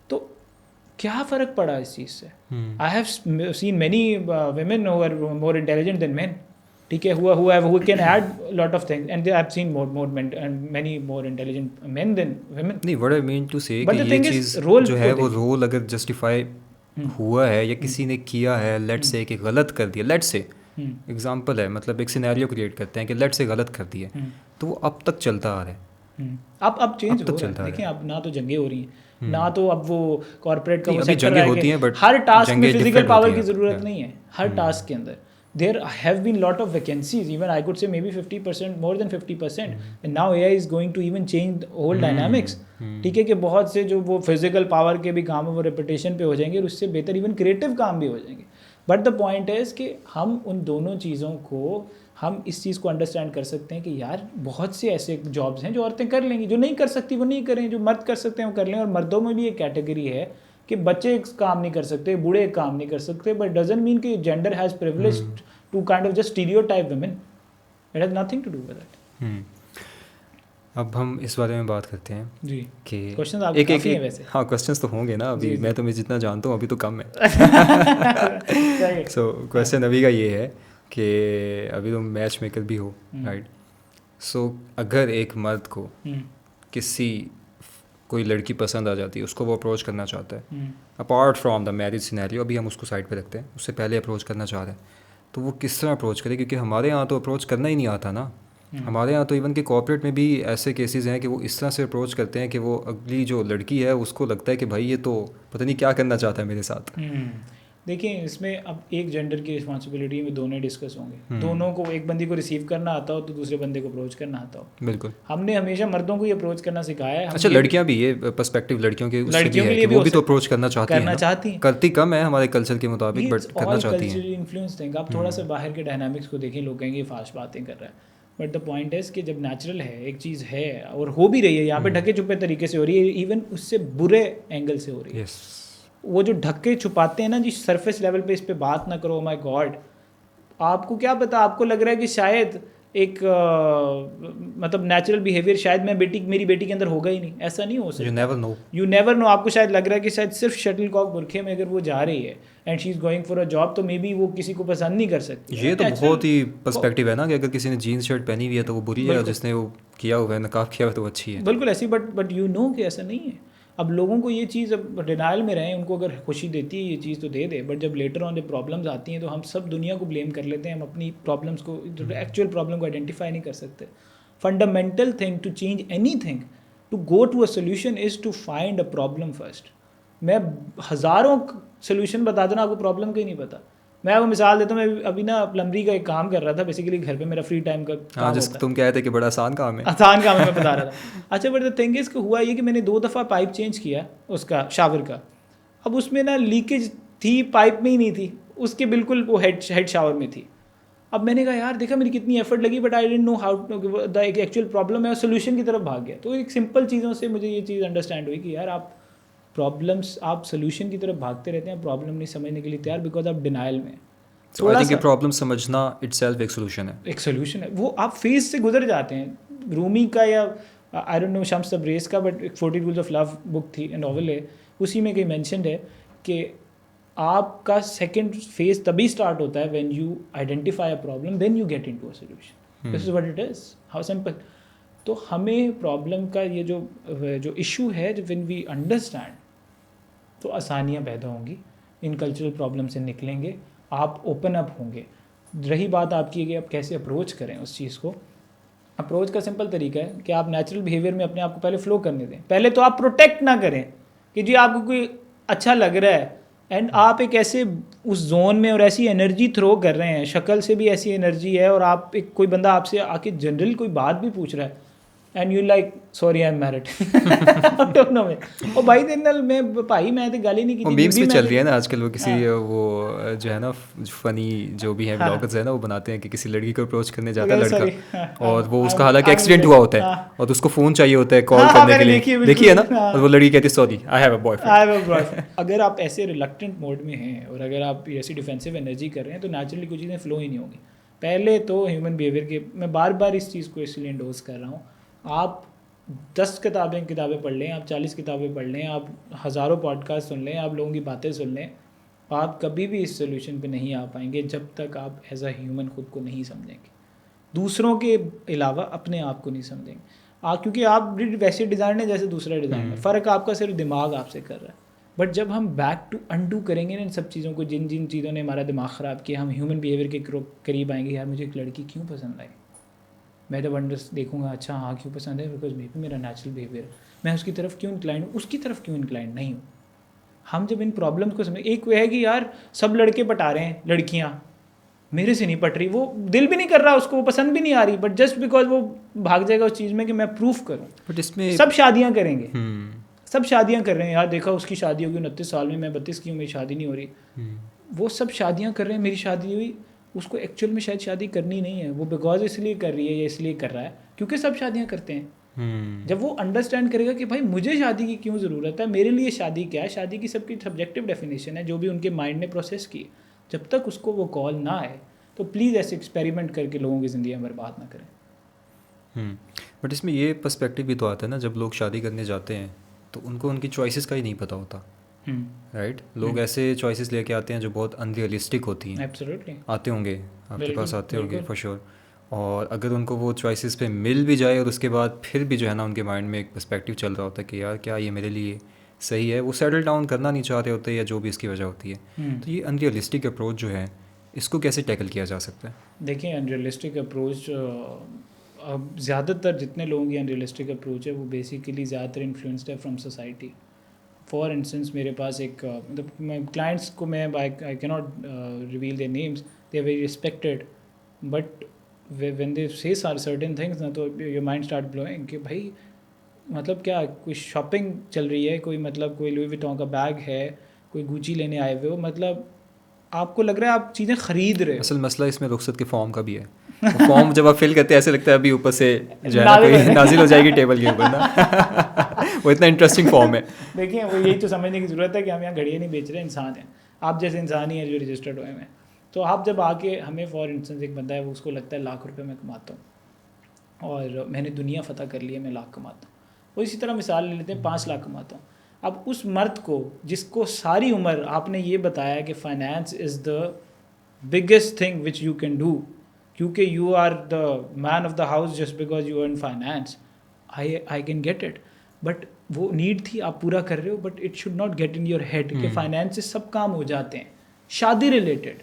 तो क्या फ़र्क पड़ा इस चीज़ से? I have seen many women who are more intelligent than men, ठीक है, who can add lot of things, and I have seen more men and many more intelligent men than women. नहीं, what I mean to say कि ये चीज़ जो है वो role अगर justify हुआ है या किसी ने किया है, लेट्स से कि गलत कर दिया, लेट्स से एग्जांपल है, मतलब एक सिनेरियो क्रिएट करते हैं कि लेट्स से गलत कर दिया, तो वो अब तक चलता आ रहा है। अब चेंज हो रहा है। देखिए अब ना तो जंगें हो रही हैं, ना तो अब वो कॉर्पोरेट का वो अभी जंगें होती हैं, बट हर टास्क में फिजिकल पावर की ज़रूरत नहीं है। हर टास्क के अंदर there have been lot of vacancies, even I could say maybe 50%, more than 50%, and now AI is going to even change the whole dynamics. ठीक है कि बहुत से जो वो फिजिकल पावर के भी काम है वो रेपुटेशन पे हो जाएंगे और उससे बेहतर इवन क्रिएटिव काम भी हो जाएंगे। बट द पॉइंट इज़ कि हम उन दोनों चीज़ों को, हम इस चीज़ को अंडरस्टैंड कर सकते हैं कि यार बहुत से ऐसे जॉब्स हैं जो औरतें कर लेंगी, जो नहीं कर सकती वो नहीं करें, जो मर्द कर सकते हैं वो कर लें। और मर्दों में भी एक कैटेगरी है कि बच्चे काम नहीं कर सकते, बूढ़े काम नहीं कर सकते, बट डजंट मीन कि gender has privilege to kind of just stereotype women. It has nothing to do with that. अब हम इस बारे में बात करते हैं जी कि क्वेश्चंस आपके काफ़ी हैं वैसे। हाँ क्वेश्चंस तो होंगे ना, अभी जी, जी। मैं तुम्हें जितना जानता हूँ अभी तो कम है। सही। सो क्वेश्चन अभी का ये है कि अभी तुम मैच मेकर भी हो, राइट? सो अगर एक मर्द को किसी कोई लड़की पसंद आ जाती है, उसको वो अप्रोच करना चाहता है, apart from the marriage scenario, अभी हम उसको साइड पे रखते हैं, उससे पहले अप्रोच करना चाह रहे हैं, तो वो किस तरह अप्रोच करे? क्योंकि हमारे यहाँ तो अप्रोच करना ही नहीं आता ना। हमारे यहाँ तो इवन के कॉर्पोरेट में भी ऐसे केसेस हैं कि वो इस तरह से अप्रोच करते हैं कि वो अगली जो लड़की है उसको लगता है कि भाई ये तो पता नहीं क्या करना चाहता है मेरे साथ। देखिए इसमें अब एक जेंडर की रिस्पॉन्सिबिलिटी में दोनों डिस्कस होंगे। दोनों को, एक बंदी को रिसीव करना आता हो तो दूसरे बंदे को अप्रोच करना आता हो। बिल्कुल। हमने हमेशा मर्दों को ही अप्रोच करना सिखाया है। अच्छा, लड़कियां भी, ये पर्सपेक्टिव लड़कियों के उससे भी लड़कियों के है लिए कि भी वो हो भी तो सकता है, अप्रोच करना चाहती हैं करना ना? चाहती हैं। करती कम है हमारे कल्चर के मुताबिक, बट करना ऑल चाहती हैं। कल्चरल इन्फ्लुएंस देंगे आप थोड़ा सा बाहर के डायनामिक्स को देखें, लोग कहेंगे फास्ट बातें कर रहा है, बट द पॉइंट है कि जब नेचुरल है एक चीज़ है और हो भी रही है यहाँ पे ढके छुपे तरीके से हो रही है, इवन उससे बुरे एंगल से हो रही है। यस। वो जो ढके छुपाते हैं ना जी सरफेस लेवल पे, इस पे बात ना करो, माय गॉड, आपको क्या पता, आपको लग रहा है कि शायद एक मतलब नेचुरल बिहेवियर शायद मेरी बेटी के अंदर होगा ही नहीं, ऐसा नहीं हो सकता। You never know. You never know. आपको शायद लग रहा है कि शायद सिर्फ शटल कॉक बुरखे में अगर वो जा रही है and she is going for a job, तो मे बी वो किसी को पसंद नहीं कर सकती। ये तो बहुत ही पर्सपेक्टिव है ना कि अगर किसी ने जीन्स शर्ट पहनी हुई है तो वो बुरी है, और जिसने वो किया हुआ है, नकाब किया हुआ है, तो वो अच्छी है। बिल्कुल ऐसी, बट यू नो कि ऐसा नहीं है। अब लोगों को ये चीज़, अब डिनाइल में रहें, उनको अगर खुशी देती है ये चीज़ तो दे दे, बट जब लेटर ऑन जब प्रॉब्लम्स आती हैं तो हम सब दुनिया को ब्लेम कर लेते हैं, हम अपनी प्रॉब्लम्स को, एक्चुअल प्रॉब्लम को आइडेंटिफाई नहीं कर सकते। Fundamental thing to change anything, to go to a solution is to find a problem first. मैं हज़ारों सोल्यूशन बता दूँ ना, आपको प्रॉब्लम का ही नहीं पता। मैं आपको मिसाल देता हूँ, मैं अभी ना प्लम्बरी का एक काम कर रहा था, बेसिकली घर पे मेरा फ्री टाइम का काम जिस होता है। तुम कह रहे थे कि बड़ा आसान काम है। आसान काम है, मैं बता रहा था। अच्छा, बट द थिंग इज़ कि हुआ ये कि मैंने 2 दफ़ा पाइप चेंज किया उसका, शावर का। अब उसमें ना लीकेज थी, पाइप में ही नहीं थी, उसके बिल्कुल वो हेड शावर में थी। अब मैंने कहा यार देखा मेरी कितनी एफर्ट लगी, but I don't know how the actual problem है, और सोल्यूशन की तरफ भाग गया। तो एक सिंपल चीज़ों से मुझे ये चीज़ अंडरस्टैंड हुई कि यार आप सोल्यूशन की तरफ भागते रहते हैं, प्रॉब्लम नहीं समझने के लिए तैयार, बिकॉज आप डिनाइल में। तो आई थिंक ये प्रॉब्लम समझना इटसेल्फ एक सोल्यूशन है। एक सोल्यूशन है, वो आप फेज से गुजर जाते हैं। रूमी का या I don't know Shams Tabrez का, बट एक 40 रूल्स ऑफ लव बुक थी, नॉवल है, उसी में कहीं मेंशन्ड है कि आपका सेकंड फेज तभी स्टार्ट होता है when you identify a problem, then you get into a solution. This is what it is, how simple. तो हमें प्रॉब्लम का ये जो इशू है, जो व्हेन वी अंडरस्टैंड, तो आसानियाँ पैदा होंगी, इन कल्चरल प्रॉब्लम से निकलेंगे, आप ओपन अप होंगे। रही बात आपकी कि आप कैसे अप्रोच करें उस चीज़ को, अप्रोच का सिंपल तरीका है कि आप नेचुरल बिहेवियर में अपने आप को पहले फ्लो करने दें। पहले तो आप प्रोटेक्ट ना करें कि जी आपको कोई अच्छा लग रहा है एंड आप एक ऐसे उस जोन में और ऐसी एनर्जी थ्रो कर रहे हैं, शक्ल से भी ऐसी एनर्जी है, और आप एक कोई बंदा आपसे आके जनरल कोई बात भी पूछ रहा है and you like sorry I am married, don't know में ओ भाई तेरे नाल मैं भाई मैं तो गाली नहीं की वो थी, मीम्स भी बीबी चल रही है ना आजकल, वो किसी हाँ। वो जो है ना फनी जो भी है हाँ। ब्लॉगर्स है ना, वो बनाते हैं कि किसी लड़की को अप्रोच करने जाता है Sorry, लड़का, और वो उसका हालांकि एक्सीडेंट हुआ होता है, हाँ। और उसको फ़ोन चाहिए होता है कॉल हाँ, करने मैंने के देखी है, लिए, बिल्कुल, देखिए ना, हाँ। और वो लड़की कहती है sorry I have a boyfriend. अगर आप ऐसे रिलक्टेंट मोड में हैं और अगर आप ऐसी डिफेंसिव एनर्जी कर रहे हैं तो नेचुरली कुछ चीज़ें फ्लो ही नहीं होंगी। पहले तो ह्यूमन बिहेवियर के, मैं बार बार इस चीज़ को इसलिए इंडोर्स कर रहा हूँ, आप 10 किताबें पढ़ लें, आप 40 किताबें पढ़ लें, आप हज़ारों पॉडकास्ट सुन लें, आप लोगों की बातें सुन लें, आप कभी भी इस सोल्यूशन पे नहीं आ पाएंगे जब तक आप एज अ ह्यूमन खुद को नहीं समझेंगे, दूसरों के अलावा अपने आप को नहीं समझेंगे। क्योंकि आप वैसे डिज़ाइन है जैसे दूसरा डिज़ाइन है, फ़र्क आपका सिर्फ दिमाग आपसे कर रहा है। बट जब हम बैक टू अंडू करेंगे ना इन सब चीज़ों को, जिन जिन चीज़ों ने हमारा दिमाग ख़राब किया, हम ह्यूमन बिहेवियर के करीब आएंगे। यार मुझे एक लड़की क्यों पसंद आई, मैं जब देखूंगा अच्छा हाँ क्यों पसंद है, बिकॉज मे बी मेरा नेचुरल बिहेवियर, मैं उसकी तरफ क्यों इंक्लाइंड हूँ, उसकी तरफ क्यों इंक्लाइंड नहीं हूँ। हम जब इन प्रॉब्लम्स को समझ, एक वो है कि यार सब लड़के पटा रहे हैं, लड़कियाँ मेरे से नहीं पट रही, वो दिल भी नहीं कर रहा उसको, वो पसंद भी नहीं आ रही, बट जस्ट बिकॉज वो भाग जाएगा उस चीज़ में कि मैं प्रूफ करूँ। बट इसमें सब शादियाँ करेंगे, सब शादियाँ कर रहे हैं, यार देखा उसकी शादी होगी 29 साल में, मैं 32 की हूँ, मेरी शादी नहीं हो रही। वो सब शादियाँ कर रहे हैं, मेरी शादी हुई, उसको एक्चुअल में शायद शादी करनी नहीं है, वो बिकॉज इसलिए कर रही है या इसलिए कर रहा है क्योंकि सब शादियाँ करते हैं। जब वो अंडरस्टैंड करेगा कि भाई मुझे शादी की क्यों ज़रूरत है, मेरे लिए शादी क्या है, शादी की सबकी सब्जेक्टिव डेफिनेशन है जो भी उनके माइंड ने प्रोसेस की, जब तक उसको वो कॉल ना आए तो प्लीज़ ऐसे एक्सपेरिमेंट करके लोगों की ज़िंदगी बर्बाद ना करें। बट इसमें ये पर्सपेक्टिव भी तो आता है ना, जब लोग शादी करने जाते हैं तो उनको उनकी चॉइसेस का ही नहीं पता होता, राइट? लोग ऐसे चॉइसेस लेके आते हैं जो बहुत अनरियलिस्टिक होती हैं। एब्सोल्युटली आते होंगे, आपके पास आते होंगे बिल्कुल। For sure. और अगर उनको वो चॉइसेस पे मिल भी जाए और उसके बाद फिर भी जो है ना उनके माइंड में एक पर्सपेक्टिव चल रहा होता है कि यार क्या ये मेरे लिए सही है, वो सेटल डाउन करना नहीं चाह रहे होते या जो भी इसकी वजह होती है। तो ये अनरियलिस्टिक अप्रोच जो है इसको कैसे टैकल किया जा सकता है? देखिए अनरियलिस्टिक अप्रोच, अब ज़्यादातर जितने लोगों की अनरियलिस्टिक अप्रोच है वो बेसिकली ज़्यादातर इन्फ्लुएंस्ड है फ्रॉम सोसाइटी। फॉर इंस्टेंस मेरे पास एक मतलब मैं क्लाइंट्स को मैं I cannot reveal their names, they are very respected, but when they say certain things ना, तो योर माइंड स्टार्ट ब्लोइंग कि भाई मतलब क्या कोई शॉपिंग चल रही है, कोई मतलब कोई लुई विटॉन का बैग है, कोई गुची लेने आए हुए हो, मतलब आपको लग रहा है आप चीज़ें खरीद रहे हो। असल मसला इसमें रुखसत के फॉर्म का भी है। फॉर्म जब आप फिल करते हैं ऐसे लगता है अभी ऊपर से जो है ना कोई नाजिल हो जाएगी टेबल के ऊपर ना। वो इतना इंटरेस्टिंग फॉर्म है। देखिए वो यही तो समझने की ज़रूरत है कि हम यहाँ घड़ियाँ नहीं बेच रहे, इंसान हैं, आप जैसे इंसान ही हैं जो रजिस्टर्ड हुए हैं। तो आप जब आके हमें फॉर इंस्टेंस एक बंदा है वो उसको लगता है लाख रुपए मैं कमाता हूँ और मैंने दुनिया फ़तह कर ली है, मैं लाख कमाता हूँ। वो इसी तरह मिसाल ले लेते हैं 5 लाख कमाता हूँ। अब उस मर्द को जिसको सारी उम्र आपने ये बताया कि finance is the biggest thing which you can do, क्योंकि you are the man of the house just because you earn finance, I can get it, but वो नीड थी, आप पूरा कर रहे हो, but it should not get in your head कि finance से सब काम हो जाते हैं, शादी रिलेटेड।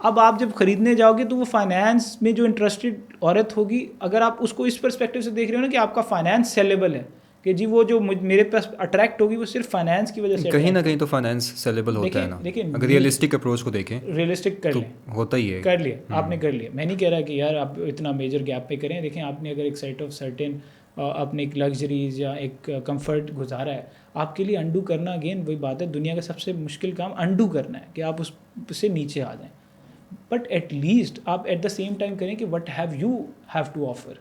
अब आप जब खरीदने जाओगे तो वो फाइनेंस में जो इंटरेस्टेड औरत होगी, अगर आप उसको इस पर्सपेक्टिव से देख रहे हो ना कि आपका फाइनेंस सेलेबल है, कि जी वो जो मेरे पास अट्रैक्ट होगी वो सिर्फ फाइनेंस की वजह से कहीं ना कहीं तो फाइनेंस सेलेबल होता है ना। देखिए अगर रियलिस्टिक अप्रोच को देखें रियलिस्टिक कर तो लें, होता ही है। कर लिया आपने, कर लिया, मैं नहीं कह रहा कि यार आप इतना मेजर गैप पे करें। देखें आपने अगर एक सेट ऑफ सर्टेन अपने एक लग्जरीज या एक कंफर्ट गुजारा है, आपके लिए अंडू करना अगेन वही बात है, दुनिया का सबसे मुश्किल काम अंडू करना है कि आप उससे नीचे आ जाएं। बट एट लीस्ट आप एट द सेम टाइम करें कि what have you have to offer.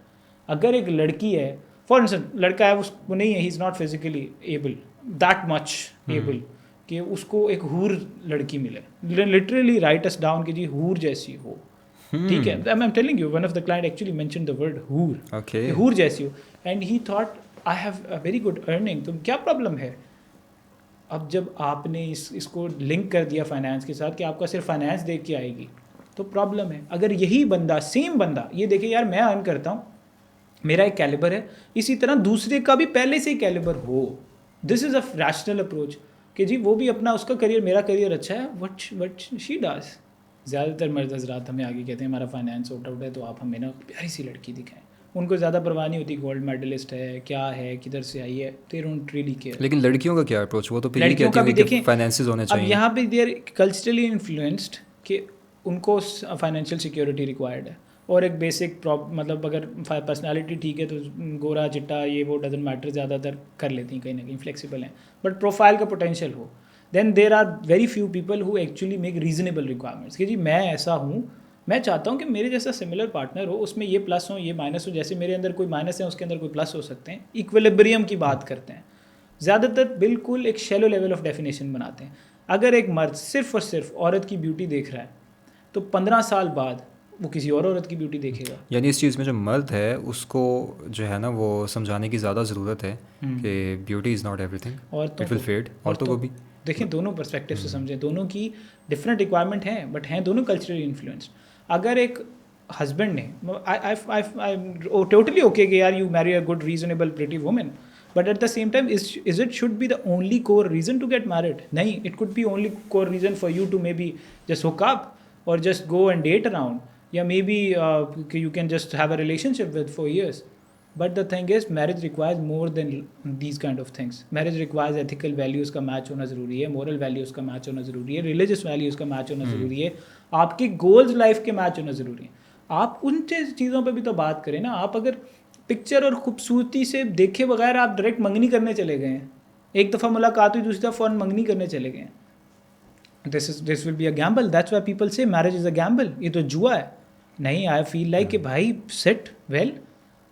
अगर एक लड़की है फॉर इंस्टेंस, लड़का है उसको नहीं है, ही is not physically able that much able कि उसको एक हूर लड़की मिले, लिटरली राइट अस डाउन कि जी हूर जैसी हो, ठीक है, I am telling you, one of the client actually mention the word हूर, ओके, हूर जैसी हो, and he thought I have a very good earning, तो क्या प्रॉब्लम है। अब जब आपने इसको लिंक कर दिया फाइनेंस के साथ कि आपका सिर्फ फाइनेंस देख के आएगी, तो प्रॉब्लम है। अगर यही बंदा सेम बंदा ये देखे यार मैं अर्न करता हूँ, मेरा एक कैलिबर है, इसी तरह दूसरे का भी पहले से ही कैलिबर हो, this is a rational approach कि जी वो भी अपना उसका करियर, मेरा करियर अच्छा है, वट शी डज। ज़्यादातर मर्द हज़रात हमें आगे कहते हैं हमारा फाइनेंस सॉर्ट आउट है तो आप हमें ना प्यारी सी लड़की दिखाएं, उनको ज़्यादा परवाह नहीं होती गोल्ड मेडलिस्ट है क्या है किधर से आई है, दे डोंट रियली केयर। लेकिन लड़कियों का क्या अप्रोच? वो तो फिर ये लड़कियों कहती का भी होंगी कि देखें, फाइनेंसेस होने अब चाहिए। यहाँ पे देर कल्चरली इन्फ्लुएंस्ड कि उनको फाइनेंशियल सिक्योरिटी रिक्वायर्ड है, और एक बेसिक मतलब अगर पर्सनालिटी ठीक है तो गोरा चिट्टा ये वो डजेंट मैटर, ज़्यादातर कर लेती हैं, कहीं ना कहीं फ्लेक्सिबल हैं, बट प्रोफाइल का पोटेंशियल हो, then there are very few people who actually make reasonable requirements कि जी मैं ऐसा हूँ, मैं चाहता हूँ कि मेरे जैसा सिमिलर पार्टनर हो, उसमें ये प्लस हो ये माइनस हो, जैसे मेरे अंदर कोई माइनस है उसके अंदर कोई प्लस हो सकते हैं, इक्विलिब्रियम की बात करते हैं। ज़्यादातर बिल्कुल एक शैलो लेवल ऑफ डेफिनेशन बनाते हैं। अगर एक मर्द सिर्फ और सिर्फ औरत की ब्यूटी देख रहा है तो 15 साल बाद वो किसी और औरत की ब्यूटी देखेगा। यानी इस चीज़ में जो मर्द है उसको जो है ना वो समझाने की ज़्यादा ज़रूरत है कि beauty is not everything, it will fade. औरतों को भी देखें, दोनों पर्सपेक्टिव से समझें, दोनों की डिफरेंट रिक्वायरमेंट हैं, बट हैं दोनों कल्चरली इन्फ्लुएंस्ड। अगर एक हस्बैंड ने आई टोटली ओके कि यार you marry a good reasonable pretty women, but at the same time is it should be the only core reason to get married? नहीं, it could be only core reason for you to maybe just hook up or just go and date around, yeah, maybe you can just have a relationship with for years. But the thing is marriage requires more than these kind of things. Marriage requires ethical values का match होना ज़रूरी है, moral values का match होना ज़रूरी है, religious values का match होना ज़रूरी है, आपके goals life के मैच होना ज़रूरी है। आप उन चीज़ों पे भी तो बात करें ना। आप अगर पिक्चर और खूबसूरती से देखे बगैर आप डायरेक्ट मंगनी करने चले गए हैं, एक दफ़ा मुलाकात हुई दूसरी दफ़ा फ़ौरन मंगनी करने चले गए हैं, this will be a gamble. That's why people say marriage is a gamble. ये तो जुआ है। नहीं, आई फील लाइक कि भाई सेट वेल,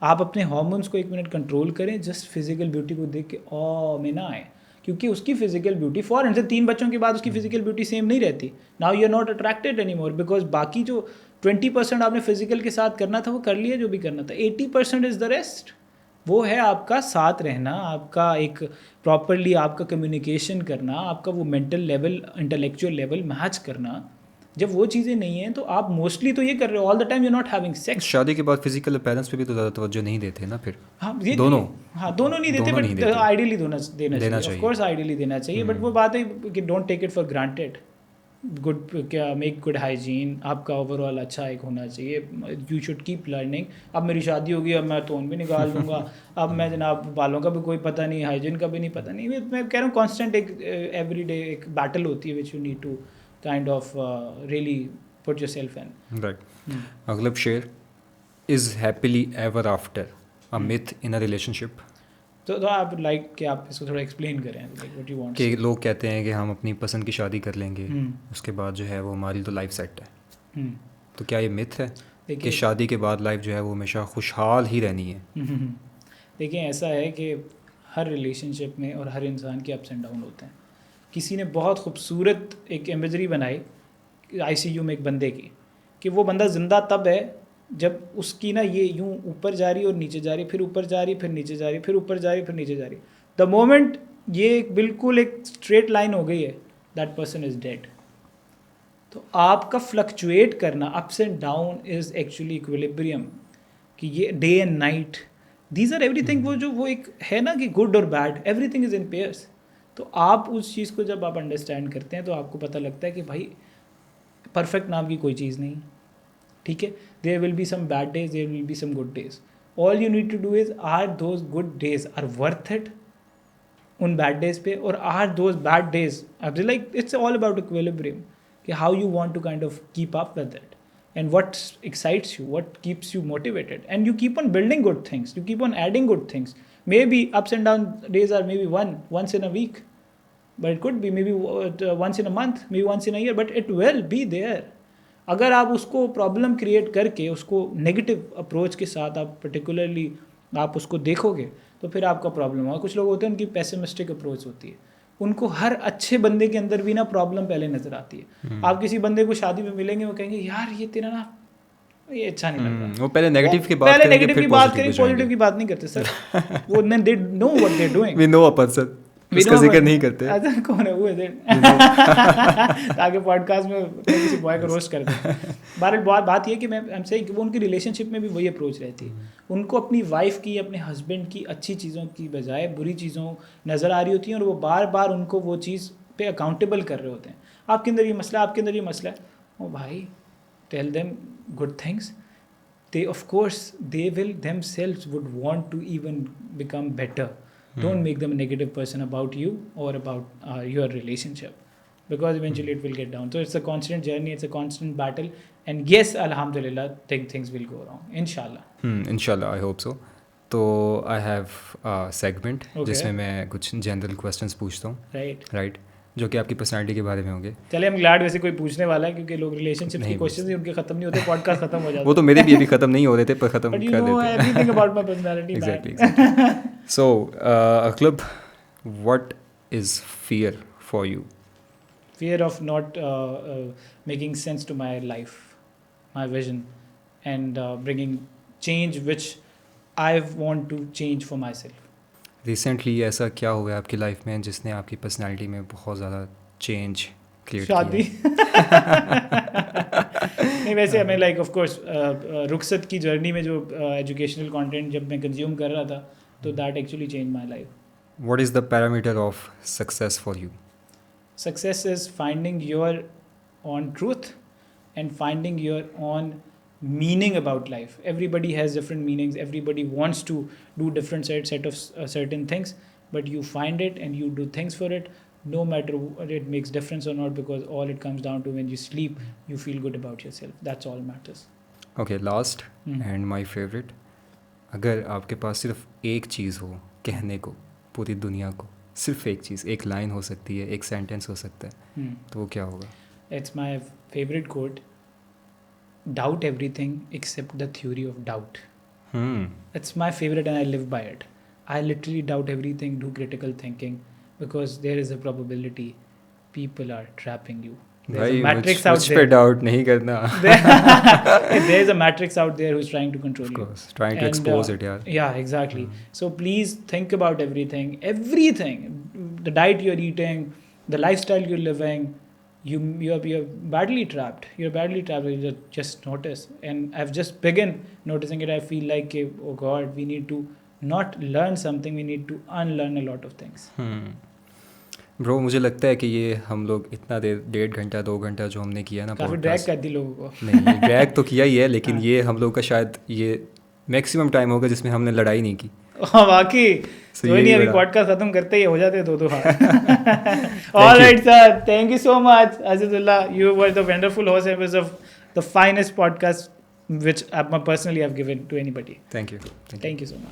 आप अपने हार्मोन्स को 1 मिनट कंट्रोल करें, जस्ट फिजिकल ब्यूटी को देख के में ना आए, क्योंकि उसकी फिजिकल ब्यूटी फॉर इंस्टेंस 3 बच्चों के बाद उसकी फिजिकल ब्यूटी सेम नहीं रहती। Now you are not attracted any more because बाकी जो 20% आपने फिजिकल के साथ करना था वो कर लिया जो भी करना था, 80% इज़ द रेस्ट। वो है आपका साथ रहना, आपका एक प्रॉपरली आपका कम्युनिकेशन करना, आपका वो mental level intellectual level match करना। जब वो चीज़ें नहीं हैं तो आप मोस्टली तो ये कर रहे हो all the time you not having sex. शादी के बाद फिजिकल अपीयरेंस पे भी तो ज़्यादा तवज्जो नहीं देते ना फिर। हाँ ये दोनों हाँ दोनों नहीं देते, दोनों नहीं बट देते। आइडियली देना देना चाहिए, ऑफ चाहिए। कोर्स आइडियली देना चाहिए, बट वो बात है कि don't take it for granted. Good क्या मेक गुड हाइजीन, आपका ओवरऑल अच्छा एक होना चाहिए। You should keep learning. अब मेरी शादी होगी, अब मैं तोन भी निकाल लूँगा, अब मैं जनाब बालों का भी कोई पता नहीं, हाइजीन का भी नहीं पता नहीं। मैं कह रहा हूँ कॉन्स्टेंट एक एवरी डे एक बैटल होती है which you need to kind of really put yourself in. Right. अगला शेर, is happily ever after a myth in a relationship? तो आप लाइक कि आप इसको थोड़ा एक्सप्लेन करें, लाइक व्हाट यू वांट। कि लोग कहते हैं कि हम अपनी पसंद की शादी कर लेंगे, उसके बाद जो है वो हमारी तो लाइफ सेट है। तो क्या ये मिथ है कि शादी के बाद लाइफ जो है वो हमेशा खुशहाल ही रहनी है? देखिए ऐसा है कि हर रिलेशनशिप में और हर इंसान के अप्स एंड डाउन होते हैं। किसी ने बहुत खूबसूरत एक इमेजरी बनाई आईसीयू में एक बंदे की, कि वो बंदा ज़िंदा तब है जब उसकी ना ये यूं ऊपर जा रही और नीचे जा रही, फिर ऊपर जा रही, फिर नीचे जा रही, फिर ऊपर जा रही, फिर नीचे जा रही। द मोमेंट ये बिल्कुल एक स्ट्रेट लाइन हो गई है, दैट पर्सन इज़ डेड। तो आपका फ्लक्चुएट करना ups and down is actually equilibrium, कि ये day and night these are everything. वो एक है ना कि गुड और bad, everything is in pairs. तो आप उस चीज़ को जब आप अंडरस्टैंड करते हैं तो आपको पता लगता है कि भाई परफेक्ट नाम की कोई चीज़ नहीं, ठीक है। There will be some bad days, there will be some good days. All you need to do is are those good days are worth it उन बैड डेज पे, और आर दोज बैड डेज अब like it's all about equilibrium, कि how you want to kind of keep up with it and what excites you, what keeps you motivated, and you keep on building good things, you keep on adding good things. Maybe ups and down days are maybe once in a week, but it could be maybe once in a month, maybe once in a year, but it will be there. अगर आप उसको problem create करके उसको negative approach के साथ आप particularly आप उसको देखोगे तो फिर आपका प्रॉब्लम होगा। कुछ लोग होते हैं उनकी पेसिमिस्टिक अप्रोच होती है, उनको हर अच्छे बंदे के अंदर भी ना प्रॉब्लम पहले नजर आती है। आप किसी बंदे को शादी में मिलेंगे, वो कहेंगे यार ये तेरा ना ये अच्छा नहीं लग रहा। वो पहले नेगेटिव की बात पहले करेंगे, नेगेटिव फिर की बात पॉजिटिव करेंगे, पे पॉजिटिव की बात नहीं करते सर। वो they know what they are doing, we know a person, उसका जिक्र नहीं करते। अच्छा कौन है वो है ताकि पॉडकास्ट में किसी बॉय को रोस्ट कर दे। बात ये कि मैं हमसे वो उनकी रिलेशनशिप में भी वही अप्रोच रहती है। उनको अपनी वाइफ की, अपने हस्बैंड की अच्छी चीज़ों की बजाय बुरी चीज़ों नज़र आ रही होती हैं, और वो बार बार उनको वो चीज़ पे अकाउंटेबल कर रहे होते हैं। आपके अंदर ये मसला है, आपके अंदर ये मसला है, ओ भाई tell them good things. they of course they will themselves would want to even become better. Don't make them a negative person about you or about your relationship, because eventually it will get down. So it's a constant journey, it's a constant battle, and yes, alhamdulillah things will go wrong, inshallah. इंशाल्लाह, I hope so. तो I have segment जिसमें मैं कुछ general questions पूछता हूँ, right, जो कि आपकी पर्सनालिटी के बारे में होंगे। चले हम ग्लैड वैसे कोई पूछने वाला है, क्योंकि लोग रिलेशनशिप के क्वेश्चंस ही उनके खत्म नहीं होते, पॉडकास्ट खत्म हो जाता वो तो मेरे भी अभी खत्म नहीं हो रहे थे, पर खत्म but you कर know देते everything about my personality, man. Exactly. So Aklab, what is fear for you? Fear of not making sense to my life, my vision, and bringing change which I want to change for myself. Recently ऐसा क्या हुआ है आपकी life में जिसने आपकी personality में बहुत ज़्यादा चेंज क्रिएट किया? शादी नहीं, वैसे हमें लाइक ऑफ कोर्स रुखसत की जर्नी में जो एजुकेशनल कंटेंट जब मैं कंज्यूम कर रहा था, तो that actually change my life. What is the parameter of success for you? Success is finding your own truth and finding your own meaning about life. Everybody has different meanings, everybody wants to do different set of certain things, but you find it and you do things for it, no matter what it makes difference or not, because all it comes down to when you sleep you feel good about yourself. That's all matters. Okay, last and my favorite, अगर आपके पास सिर्फ एक चीज़ हो कहने को पूरी दुनिया को, सिर्फ एक चीज़, एक लाइन हो सकती है, एक सेंटेंस हो सकता है, तो वो क्या होगा? It's my favorite quote. Doubt everything except the theory of doubt. It's my favorite and I live by it. I literally doubt everything, do critical thinking, because there is a probability people are trapping you. there's भाई a matrix मुझ out पे there. Doubt नहीं करना. There's a matrix out there who's trying to control Of you. course, trying to And, expose it, यार. Yeah, exactly. So please think about everything. The diet you're eating, the lifestyle you're living. You're badly trapped. You just notice. And I've just begun noticing it. I feel like, oh God, we need to not learn something. We need to unlearn a lot of things. Bro मुझे लगता है कि ये हम लोग इतना देर 1.5 घंटा 2 घंटा जो हमने किया ना काफ़ी ड्रैग कर दी लोगों को. नहीं ड्रैग तो किया ही है लेकिन हाँ. ये हम लोग का शायद ये मैक्सिमम टाइम होगा जिसमें हमने लड़ाई नहीं की. हाँ वाकई. So कोई नहीं, अभी बड़ा- पॉडकास्ट खत्म करते ही हो जाते 2-2 हाथ. All right sir, thank you so much Azizullah. You were the wonderful host and was of the finest podcast which I personally have given to anybody. Thank you. Thank you so much.